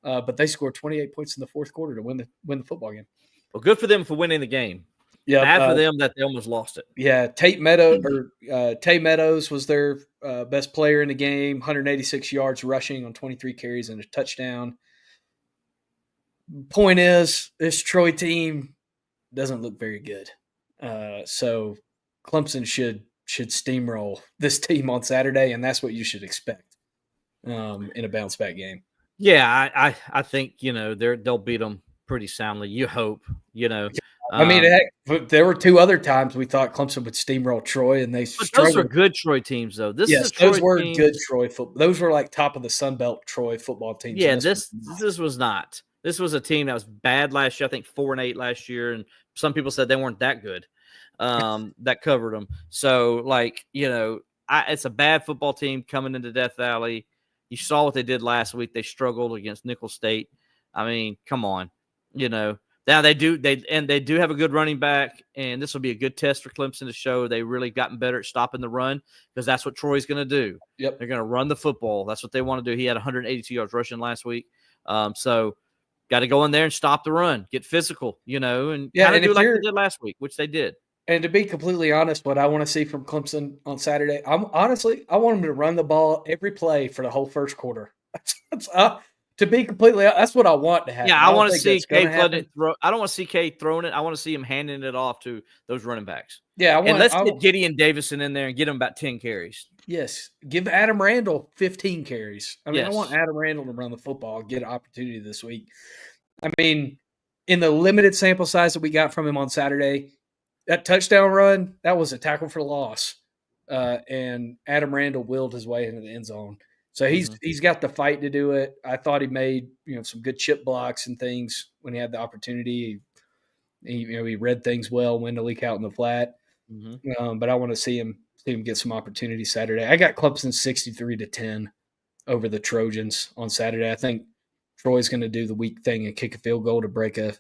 Speaker 4: but they scored 28 points in the fourth quarter to win the football game.
Speaker 3: Well, good for them for winning the game.
Speaker 4: Yeah,
Speaker 3: bad for them that they almost lost it.
Speaker 4: Yeah, Tay Meadows was their best player in the game, 186 yards rushing on 23 carries and a touchdown. Point is, this Troy team doesn't look very good. So Clemson should steamroll this team on Saturday, and that's what you should expect in a bounce back game.
Speaker 3: Yeah, I think they'll beat them pretty soundly. You hope,
Speaker 4: I mean, heck, there were two other times we thought Clemson would steamroll Troy, and they struggled.
Speaker 3: Those were good Troy teams, though.
Speaker 4: Those were good Troy football. Those were like top of the Sun Belt Troy football teams.
Speaker 3: Yeah, this was not. This was a team that was bad last year. I think 4-8 last year, and some people said they weren't that good. That covered them. So, it's a bad football team coming into Death Valley. You saw what they did last week. They struggled against Nicholls State. I mean, come on, Now they do have a good running back, and this will be a good test for Clemson to show they really gotten better at stopping the run, because that's what Troy's going to do.
Speaker 4: Yep,
Speaker 3: they're going to run the football. That's what they want to do. He had 182 yards rushing last week, so got to go in there and stop the run, get physical, and kind of do like they did last week, which they did.
Speaker 4: And to be completely honest, what I want to see from Clemson on Saturday, I want them to run the ball every play for the whole first quarter. To be completely, that's what I want to happen.
Speaker 3: Yeah, I want to
Speaker 4: think
Speaker 3: see
Speaker 4: that's gonna
Speaker 3: Cade
Speaker 4: happen.
Speaker 3: throw. I don't want to see Cade throwing it. I want to see him handing it off to those running backs.
Speaker 4: Yeah,
Speaker 3: And let's get Gideon Davison in there and get him about 10 carries.
Speaker 4: Yes, give Adam Randall 15 carries. I mean, I want
Speaker 3: Yes.
Speaker 4: Adam Randall to run the football, get an opportunity this week. I mean, in the limited sample size that we got from him on Saturday, that touchdown run, that was a tackle for loss. And Adam Randall willed his way into the end zone. So he's got the fight to do it. I thought he made some good chip blocks and things when he had the opportunity. He read things well when to leak out in the flat. But I want to see him get some opportunity Saturday. I got Clemson 63-10 over the Trojans on Saturday. I think Troy's going to do the weak thing and kick a field goal to break a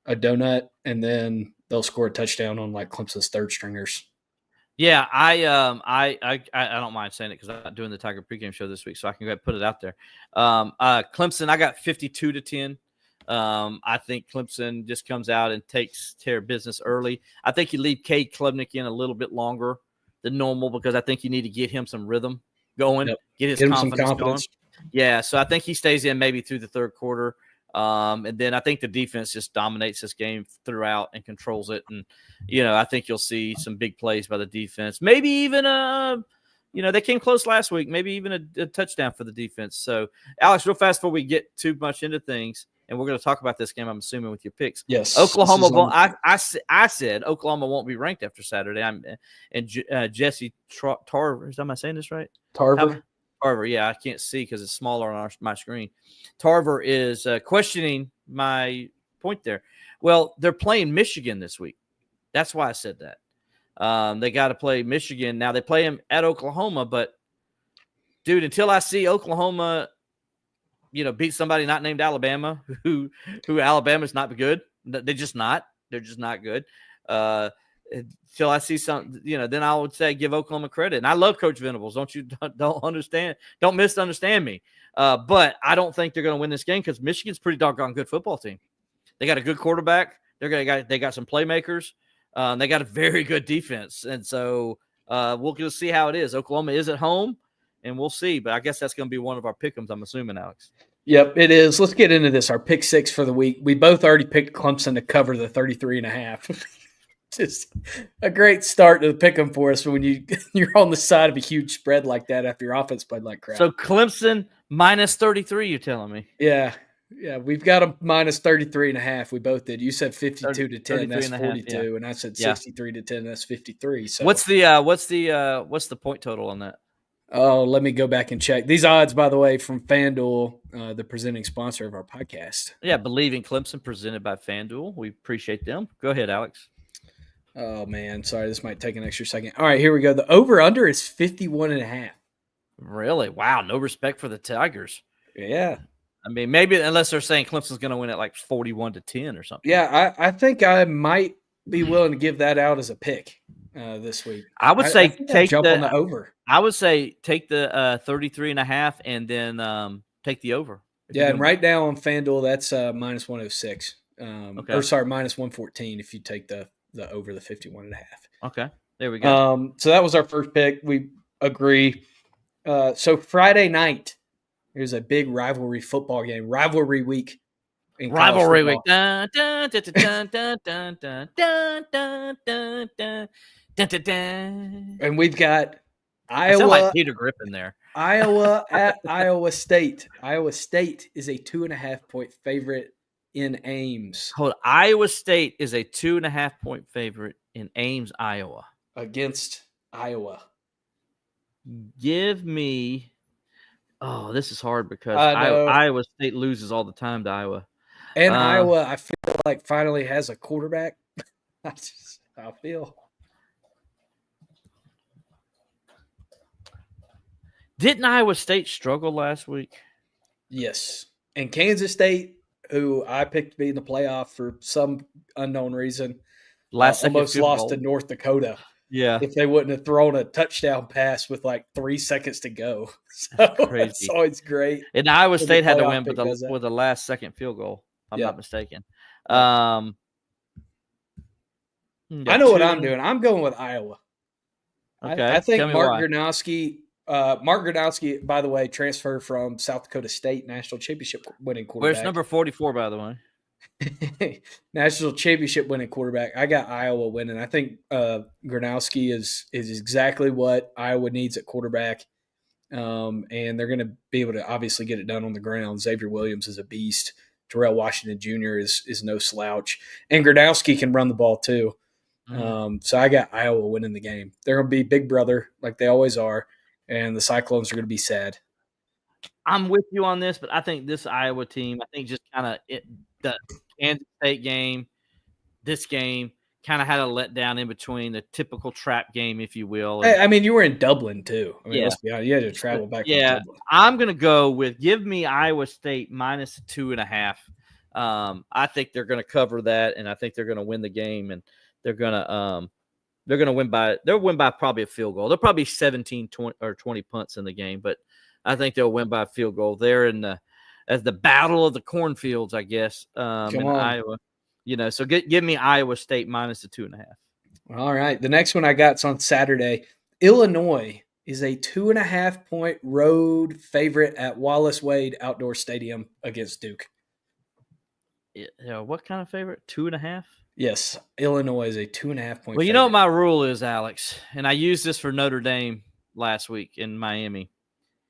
Speaker 4: donut, and then they'll score a touchdown on like Clemson's third stringers.
Speaker 3: Yeah, I don't mind saying it because I'm not doing the Tiger pregame show this week, so I can go ahead and put it out there. Clemson, I got 52-10. I think Clemson just comes out and takes care of business early. I think you leave Cade Klubnik in a little bit longer than normal because I think you need to get him some rhythm going, get his confidence going. Yeah, so I think he stays in maybe through the third quarter. And then I think the defense just dominates this game throughout and controls it. And, I think you'll see some big plays by the defense. Maybe even they came close last week, maybe even a touchdown for the defense. So, Alex, real fast before we get too much into things, and we're going to talk about this game, I'm assuming, with your picks.
Speaker 4: Yes.
Speaker 3: Oklahoma, I said Oklahoma won't be ranked after Saturday. Jesse Tarver, am I saying this right?
Speaker 4: Tarver,
Speaker 3: yeah, I can't see because it's smaller on my screen. Tarver is questioning my point there. Well, they're playing Michigan this week. That's why I said that. They got to play Michigan. Now, they play them at Oklahoma, but, dude, until I see Oklahoma, beat somebody not named Alabama, who Alabama's not good. They're just not. They're just not good. Until I see something, then I would say give Oklahoma credit. And I love Coach Venables. Don't misunderstand me. But I don't think they're going to win this game because Michigan's a pretty doggone good football team. They got a good quarterback. They got some playmakers. They got a very good defense. And so we'll just see how it is. Oklahoma is at home, and we'll see. But I guess that's going to be one of our pick-ems, I'm assuming, Alex.
Speaker 4: Yep, it is. Let's get into this. Our pick six for the week. We both already picked Clemson to cover the 33.5. Just a great start to pick them for us when you're on the side of a huge spread like that after your offense played like crap.
Speaker 3: So Clemson minus 33, you're telling me?
Speaker 4: Yeah, we've got them minus 33.5. We both did. You said 52-10, that's 42, and I said 63-10, that's 53. So
Speaker 3: what's the point total on that?
Speaker 4: Oh, let me go back and check. These odds, by the way, from FanDuel, the presenting sponsor of our podcast.
Speaker 3: Yeah, Believe in Clemson, presented by FanDuel. We appreciate them. Go ahead, Alex.
Speaker 4: Oh, man. Sorry, this might take an extra second. All right, here we go. The over-under is 51.5.
Speaker 3: Really? Wow, no respect for the Tigers.
Speaker 4: Yeah.
Speaker 3: I mean, maybe unless they're saying Clemson's going to win at like 41-10 or something.
Speaker 4: Yeah, I think I might be willing to give that out as a pick this week.
Speaker 3: I would say
Speaker 4: jump on the over.
Speaker 3: I would say take the 33.5 and then take the over.
Speaker 4: Yeah, and right now on FanDuel, that's minus 106.
Speaker 3: Okay.
Speaker 4: Or sorry, minus 114 if you take the over the 51.5.
Speaker 3: Okay, there we go.
Speaker 4: So that was our first pick. We agree. So Friday night, there's a big rivalry football game. Rivalry week.
Speaker 3: Rivalry week. Dun, dun, dun, dun, dun, dun, dun, dun, dun, dun, dun, dun, dun, dun.
Speaker 4: And we've got Iowa.
Speaker 3: I sound like Peter Griffin there.
Speaker 4: Iowa at Iowa State. Iowa State is a 2.5-point favorite in Ames.
Speaker 3: Hold on. Iowa State is a 2.5-point favorite in Ames, Iowa.
Speaker 4: Against Iowa.
Speaker 3: Give me. Oh, this is hard because Iowa State loses all the time to Iowa.
Speaker 4: And Iowa, I feel like finally has a quarterback. I feel.
Speaker 3: Didn't Iowa State struggle last week?
Speaker 4: Yes. And Kansas State, who I picked to be in the playoff for some unknown reason, almost lost to North Dakota.
Speaker 3: Yeah.
Speaker 4: If they wouldn't have thrown a touchdown pass with like 3 seconds to go. So
Speaker 3: crazy.
Speaker 4: It's always great.
Speaker 3: And Iowa State had to win with a last-second field goal, if I'm not mistaken.
Speaker 4: I know what I'm doing. I'm going with Iowa.
Speaker 3: Okay.
Speaker 4: I think Mark Gronowski Mark Gronowski, by the way, transferred from South Dakota State, national championship winning quarterback.
Speaker 3: Where's number 44, by the way?
Speaker 4: National championship winning quarterback. I got Iowa winning. I think Gronowski is exactly what Iowa needs at quarterback. And they're going to be able to obviously get it done on the ground. Xavier Williams is a beast. Terrell Washington Jr. is no slouch. And Gronowski can run the ball too. So I got Iowa winning the game. They're going to be big brother like they always are. And the Cyclones are going to be sad.
Speaker 3: I'm with you on this, but I think this Iowa team, I think just kind of the Kansas State game, this game, kind of had a letdown in between the typical trap game, if you will.
Speaker 4: And, I mean, you were in Dublin too. I mean,
Speaker 3: yeah.
Speaker 4: Let's be honest, you had to travel back.
Speaker 3: Yeah,
Speaker 4: from Dublin.
Speaker 3: I'm gonna go with give me Iowa State minus 2.5. I think they're gonna cover that, and I think they're gonna win the game, and they're gonna win by probably a field goal. They'll probably 17, 20 or 20 punts in the game, but I think they'll win by a field goal. They're as the battle of the cornfields, I guess, in Iowa. So give me Iowa State minus the 2.5.
Speaker 4: All right. The next one I got is on Saturday. Illinois is a 2.5-point road favorite at Wallace Wade Outdoor Stadium against Duke.
Speaker 3: Yeah, what kind of favorite? 2.5?
Speaker 4: Yes. Illinois is a 2.5-point
Speaker 3: Well, you
Speaker 4: favorite.
Speaker 3: know what my rule is, Alex, and I used this for Notre Dame last week in Miami.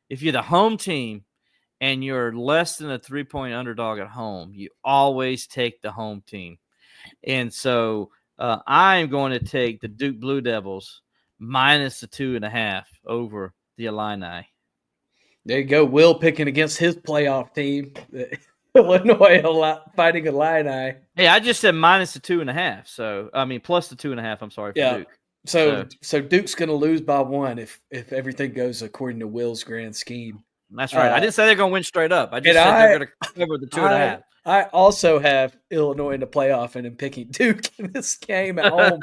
Speaker 3: If you're the home team and you're less than a 3-point underdog at home, you always take the home team. And so I'm going to take the Duke Blue Devils minus the 2.5 over the Illini.
Speaker 4: There you go. Will picking against his playoff team, Illinois fighting Illini.
Speaker 3: Hey, I just said minus the 2.5. So, I mean, plus the 2.5. I'm sorry for Duke.
Speaker 4: So Duke's going to lose by 1 if everything goes according to Will's grand scheme.
Speaker 3: That's right. I didn't say they're going to win straight up. I just said they're going to cover the 2.5.
Speaker 4: I also have Illinois in the playoff, and I'm picking Duke in this game at home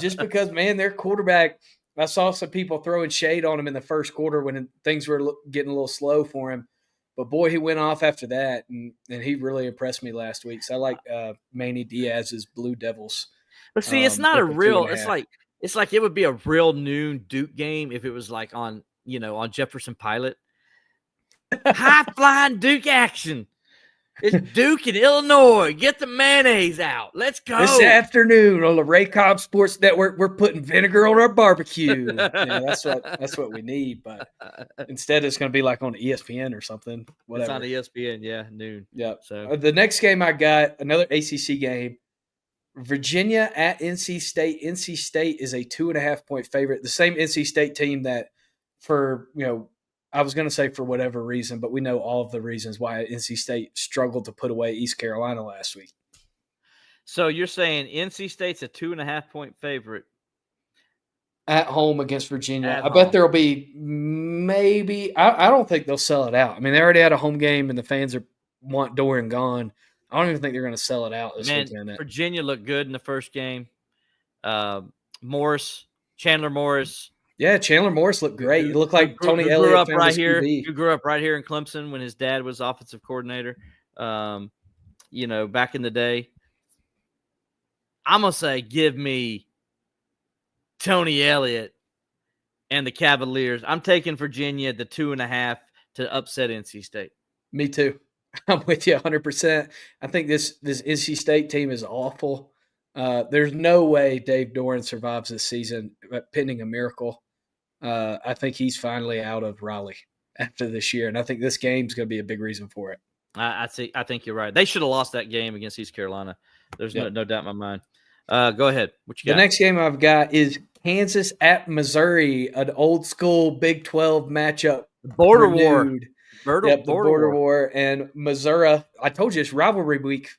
Speaker 4: just because, man, their quarterback, I saw some people throwing shade on him in the first quarter when things were getting a little slow for him. But, boy, he went off after that, and he really impressed me last week. So I like Manny Diaz's Blue Devils.
Speaker 3: But, see, it's not a real – it's like it would be a real noon Duke game if it was like on Jefferson Pilot. High-flying Duke action. It's Duke in Illinois. Get the mayonnaise out. Let's go.
Speaker 4: This afternoon on the Raycom Sports Network, we're putting vinegar on our barbecue. That's what we need. But instead, it's going to be like on ESPN or something. Whatever.
Speaker 3: It's on ESPN, noon.
Speaker 4: Yeah.
Speaker 3: So
Speaker 4: the next game I got, another ACC game. Virginia at NC State. NC State is a 2.5-point favorite. The same NC State team that I was going to say for whatever reason, but we know all of the reasons why NC State struggled to put away East Carolina last week.
Speaker 3: So you're saying NC State's a 2.5-point favorite
Speaker 4: at home against Virginia. I bet there'll be maybe – I don't think they'll sell it out. I mean, they already had a home game and the fans want Dorian gone. I don't even think they're going to sell it out this weekend.
Speaker 3: Virginia looked good in the first game. Chandler Morris.
Speaker 4: Yeah, Chandler Morris looked great. He looked like Tony Elliott.
Speaker 3: Grew up right here. He grew up right here in Clemson when his dad was offensive coordinator. Back in the day. I'm gonna say, give me Tony Elliott and the Cavaliers. I'm taking Virginia the 2.5 to upset NC State.
Speaker 4: Me too. I'm with you 100%. I think this NC State team is awful. There's no way Dave Doran survives this season pending a miracle. I think he's finally out of Raleigh after this year, and I think this game's going to be a big reason for it.
Speaker 3: I think you're right. They should have lost that game against East Carolina. There's no doubt in my mind. Go ahead. What you got?
Speaker 4: The next game I've got is Kansas at Missouri, an old school Big 12 matchup.
Speaker 3: Border war.
Speaker 4: Border war. And Missouri, I told you it's rivalry week.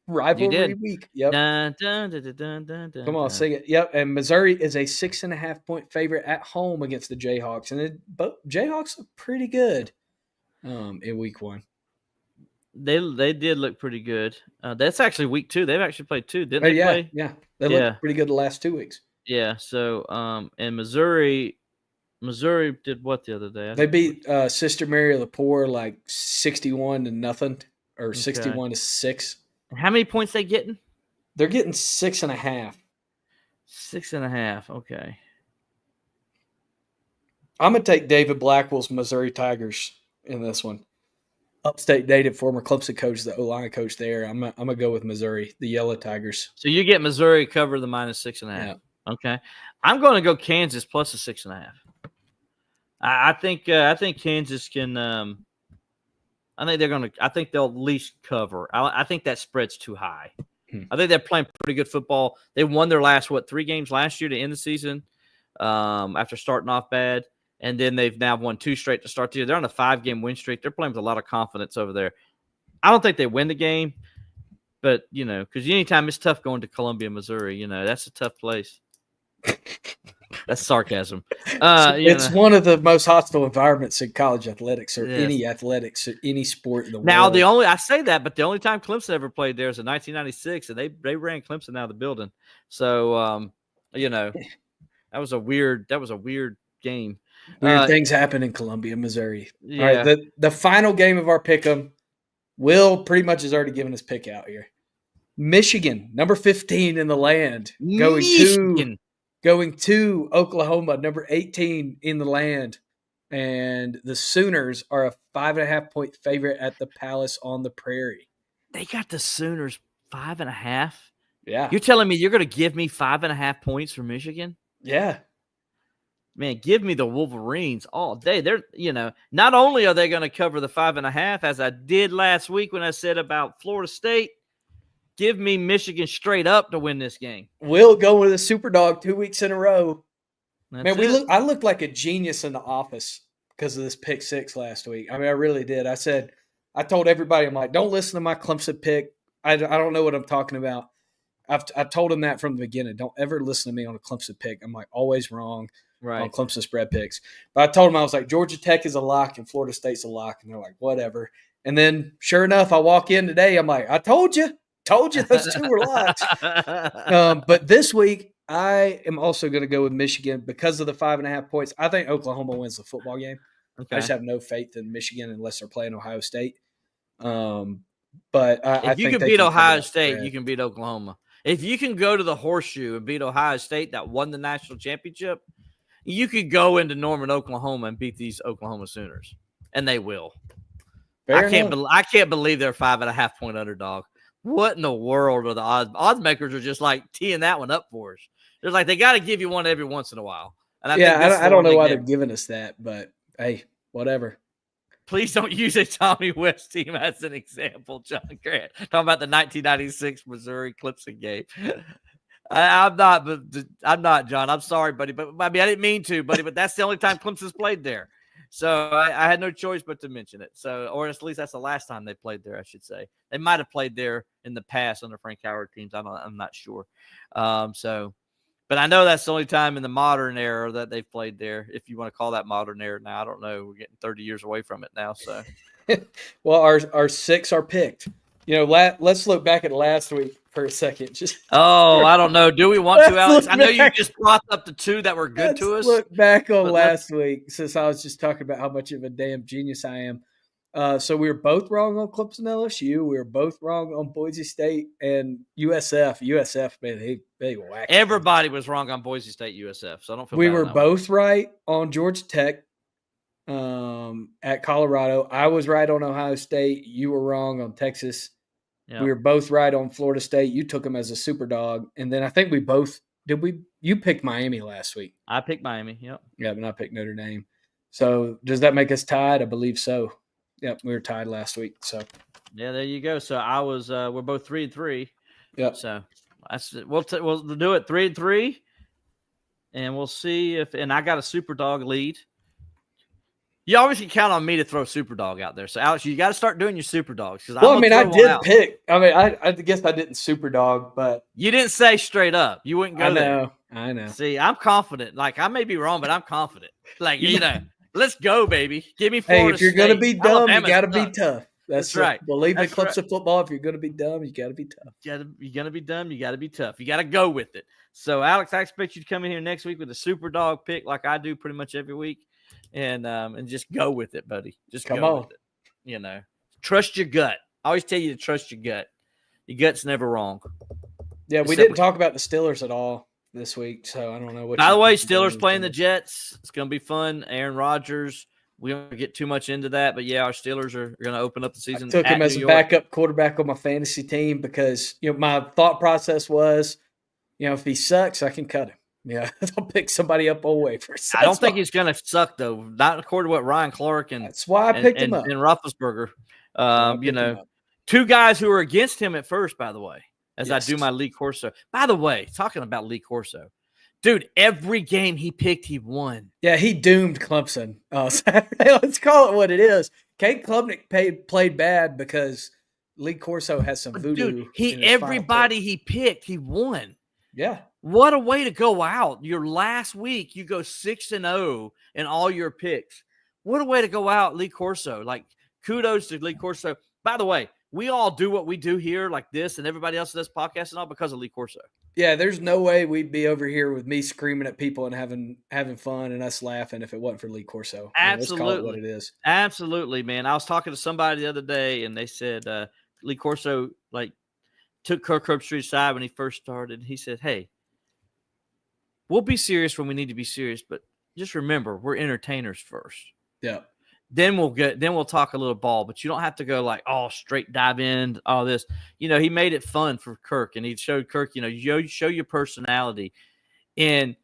Speaker 4: Week. Yep.
Speaker 3: Dun, dun, dun, dun, dun, dun, dun,
Speaker 4: Come on, sing it. Yep. And Missouri is a 6.5-point favorite at home against the Jayhawks. And Jayhawks look pretty good in week 1.
Speaker 3: They did look pretty good. That's actually week 2. They've actually played 2, didn't they? Play?
Speaker 4: Yeah. They looked pretty good the last 2 weeks.
Speaker 3: Yeah. So, and Missouri did what the other day?
Speaker 4: They beat Sister Mary of the Poor like 61-0 or 61-6.
Speaker 3: How many points they getting?
Speaker 4: They're getting 6.5.
Speaker 3: 6.5. Okay.
Speaker 4: I'm going to take David Blackwell's Missouri Tigers in this one. Upstate native, former Clemson coach, the O-line coach there. I'm gonna go with Missouri, the Yellow Tigers.
Speaker 3: So you get Missouri cover the -6.5.
Speaker 4: Yeah.
Speaker 3: Okay. I'm going to go Kansas plus a 6.5. I think Kansas can. I think they'll at least cover. I think that spread's too high. I think they're playing pretty good football. They won their last 3 games last year to end the season, after starting off bad. And then they've now won 2 straight to start the year. They're on a 5-game win streak. They're playing with a lot of confidence over there. I don't think they win the game, but, because anytime it's tough going to Columbia, Missouri, that's a tough place. That's sarcasm.
Speaker 4: It's one of the most hostile environments in college athletics or any athletics or any sport in the world.
Speaker 3: Now, I say that, but the only time Clemson ever played there is in 1996, and they ran Clemson out of the building. So, that was a weird game.
Speaker 4: Weird things happen in Columbia, Missouri.
Speaker 3: Yeah.
Speaker 4: All right, the final game of our pick'em, Will pretty much has already given his pick out here. Michigan, number 15 in the land, going to Oklahoma, number 18 in the land, and the Sooners are a 5.5-point favorite at the Palace on the Prairie.
Speaker 3: They got the Sooners 5.5.
Speaker 4: Yeah,
Speaker 3: you're telling me you're going to give me 5.5 points for Michigan?
Speaker 4: Yeah.
Speaker 3: Man, give me the Wolverines all day. They're, not only are they going to cover the 5.5, as I did last week when I said about Florida State, give me Michigan straight up to win this game.
Speaker 4: We'll go with a super dog 2 weeks in a row.
Speaker 3: That's
Speaker 4: Man, I looked like a genius in the office because of this pick 6 last week. I mean, I really did. I told everybody, I'm like, don't listen to my Clemson pick. I don't know what I'm talking about. I told them that from the beginning. Don't ever listen to me on a Clemson pick. I'm like always wrong.
Speaker 3: Right.
Speaker 4: On Clemson spread picks. But I told them, I was like, Georgia Tech is a lock and Florida State's a lock. And they're like, whatever. And then sure enough, I walk in today. I'm like, I told you those 2 were locks. But this week, I am also going to go with Michigan because of the 5.5 points. I think Oklahoma wins the football game.
Speaker 3: Okay.
Speaker 4: I just have no faith in Michigan unless they're playing Ohio State. But
Speaker 3: if you can beat Ohio State, you can beat Oklahoma. If you can go to the Horseshoe and beat Ohio State that won the national championship, you could go into Norman, Oklahoma, and beat these Oklahoma Sooners, and they will. I can't believe they're 5.5-point underdog. What in the world are the odds? Odds makers are just like teeing that one up for us. They're like, they got to give you one every once in a while. And
Speaker 4: I don't know why they're giving us that, but hey, whatever.
Speaker 3: Please don't use a Tommy West team as an example, John Grant. Talking about the 1996 Missouri Clemson game. I'm not, John. I'm sorry, buddy. But I mean, I didn't mean to, buddy. But that's the only time Clemson's played there, so I had no choice but to mention it. So, or at least that's the last time they played there, I should say. They might have played there in the past under Frank Howard teams. I'm not sure. But I know that's the only time in the modern era that they've played there. If you want to call that modern era now, I don't know. We're getting 30 years away from it now. So,
Speaker 4: well, our 6 are picked. Let's look back at last week for a second.
Speaker 3: I don't know. Do we want to, Alex? I know you just brought up the 2 that were good to us.
Speaker 4: Look back on last week since I was just talking about how much of a damn genius I am. So we were both wrong on Clemson LSU. We were both wrong on Boise State and USF. USF, man, they whacked.
Speaker 3: Everybody was wrong on Boise State USF. So I don't feel
Speaker 4: we
Speaker 3: bad
Speaker 4: were both right on Georgia Tech at Colorado. I was right on Ohio State. You were wrong on Texas. Yep. We were both right on Florida State. You took them as a super dog. And then I think we both – you picked Miami last week.
Speaker 3: I picked Miami, yep.
Speaker 4: Yeah, and I picked Notre Dame. So does that make us tied? I believe so. Yep, we were tied last week. So
Speaker 3: yeah, there you go. So I was we're both 3-3.
Speaker 4: Yep.
Speaker 3: So we'll do it 3-3, and we'll see if. And I got a super dog lead. You always can count on me to throw super dog out there. So Alex, you got to start doing your super dogs because
Speaker 4: I did pick. I mean, I guess I didn't super dog, but
Speaker 3: you didn't say straight up. You wouldn't go there.
Speaker 4: I know.
Speaker 3: See, I'm confident. Like I may be wrong, but I'm confident. Like let's go, baby. Give me Florida
Speaker 4: Hey, if you're
Speaker 3: State.
Speaker 4: gonna be dumb,
Speaker 3: Alabama's
Speaker 4: you got to
Speaker 3: tough.
Speaker 4: be tough.
Speaker 3: That's right.
Speaker 4: Believe in Clemson football. If you're gonna be dumb, you got to be tough.
Speaker 3: You're gonna be dumb. You got to be tough. You got to go with it. So, Alex, I expect you to come in here next week with a super dog pick, like I do pretty much every week, and just go with it, buddy. Just
Speaker 4: come
Speaker 3: go
Speaker 4: on.
Speaker 3: With it. Trust your gut. I always tell you to trust your gut. Your gut's never wrong.
Speaker 4: Yeah, we didn't talk about the Steelers at all. this week, so I don't know what.
Speaker 3: By the
Speaker 4: you
Speaker 3: way,
Speaker 4: think about
Speaker 3: Steelers playing the
Speaker 4: anything.
Speaker 3: Jets. It's going to be fun. Aaron Rodgers. We don't get too much into that, but yeah, our Steelers are going to open up the
Speaker 4: I
Speaker 3: season
Speaker 4: took
Speaker 3: at
Speaker 4: him
Speaker 3: New
Speaker 4: as a
Speaker 3: York.
Speaker 4: backup quarterback on my fantasy team because my thought process was, if he sucks, I can cut him. Yeah, I'll pick somebody up on waivers.
Speaker 3: I don't think he's going to suck though. Not according to what Ryan Clark and
Speaker 4: That's why I picked him up.
Speaker 3: and Roethlisberger.
Speaker 4: I picked him up.
Speaker 3: Two guys who were against him at first, by the way, as I do
Speaker 4: Yes.
Speaker 3: my Lee Corso. By the way, talking about Lee Corso, dude, every game he picked, he won.
Speaker 4: Yeah, he doomed Clemson Saturday. Let's call it what it is. Kate Klubnik played bad because Lee Corso has some voodoo.
Speaker 3: Dude,
Speaker 4: in his final
Speaker 3: everybody
Speaker 4: pick.
Speaker 3: he picked, he won.
Speaker 4: Yeah.
Speaker 3: What a way to go out. Your last week, you go 6-0 in all your picks. What a way to go out, Lee Corso. Like, kudos to Lee Corso. By the way, we all do what we do here like this, and everybody else does podcasts and all because of Lee Corso.
Speaker 4: Yeah, there's no way we'd be over here with me screaming at people and having fun and us laughing if it wasn't for Lee Corso.
Speaker 3: Absolutely.
Speaker 4: Let's call it what it is.
Speaker 3: Absolutely, man. I was talking to somebody the other day, and they said Lee Corso, took Kirk Herbstreit aside when he first started. He said, hey, we'll be serious when we need to be serious, but just remember, we're entertainers first.
Speaker 4: Yeah.
Speaker 3: Then we'll talk a little ball, but you don't have to go straight dive in all this. He made it fun for Kirk, and he showed Kirk, you show your personality, and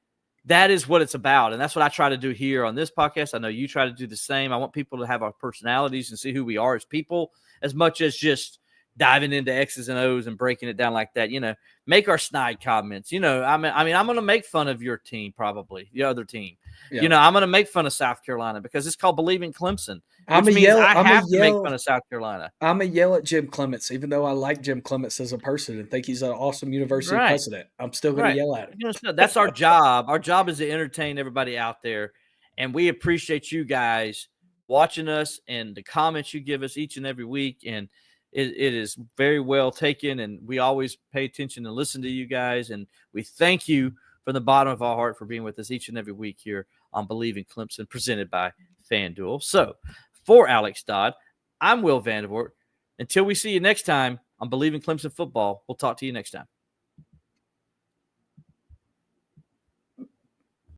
Speaker 3: that is what it's about. And that's what I try to do here on this podcast. I know you try to do the same. I want people to have our personalities and see who we are as people, as much as just diving into X's and O's and breaking it down like that. Make our snide comments. I'm going to make fun of your team, probably the other team. Yeah. I'm going to make fun of South Carolina because it's called Believing Clemson. I have to make fun of South Carolina.
Speaker 4: I'm going to yell at Jim Clements, even though I like Jim Clements as a person and think he's an awesome university president. I'm still going to yell at him.
Speaker 3: That's our job. Our job is to entertain everybody out there, and we appreciate you guys watching us and the comments you give us each and every week. And it is very well taken, and we always pay attention and listen to you guys. And we thank you from the bottom of our heart for being with us each and every week here on Believing Clemson, presented by FanDuel. So, for Alex Dodd, I'm Will Vandervort. Until we see you next time on Believing Clemson Football, we'll talk to you next time.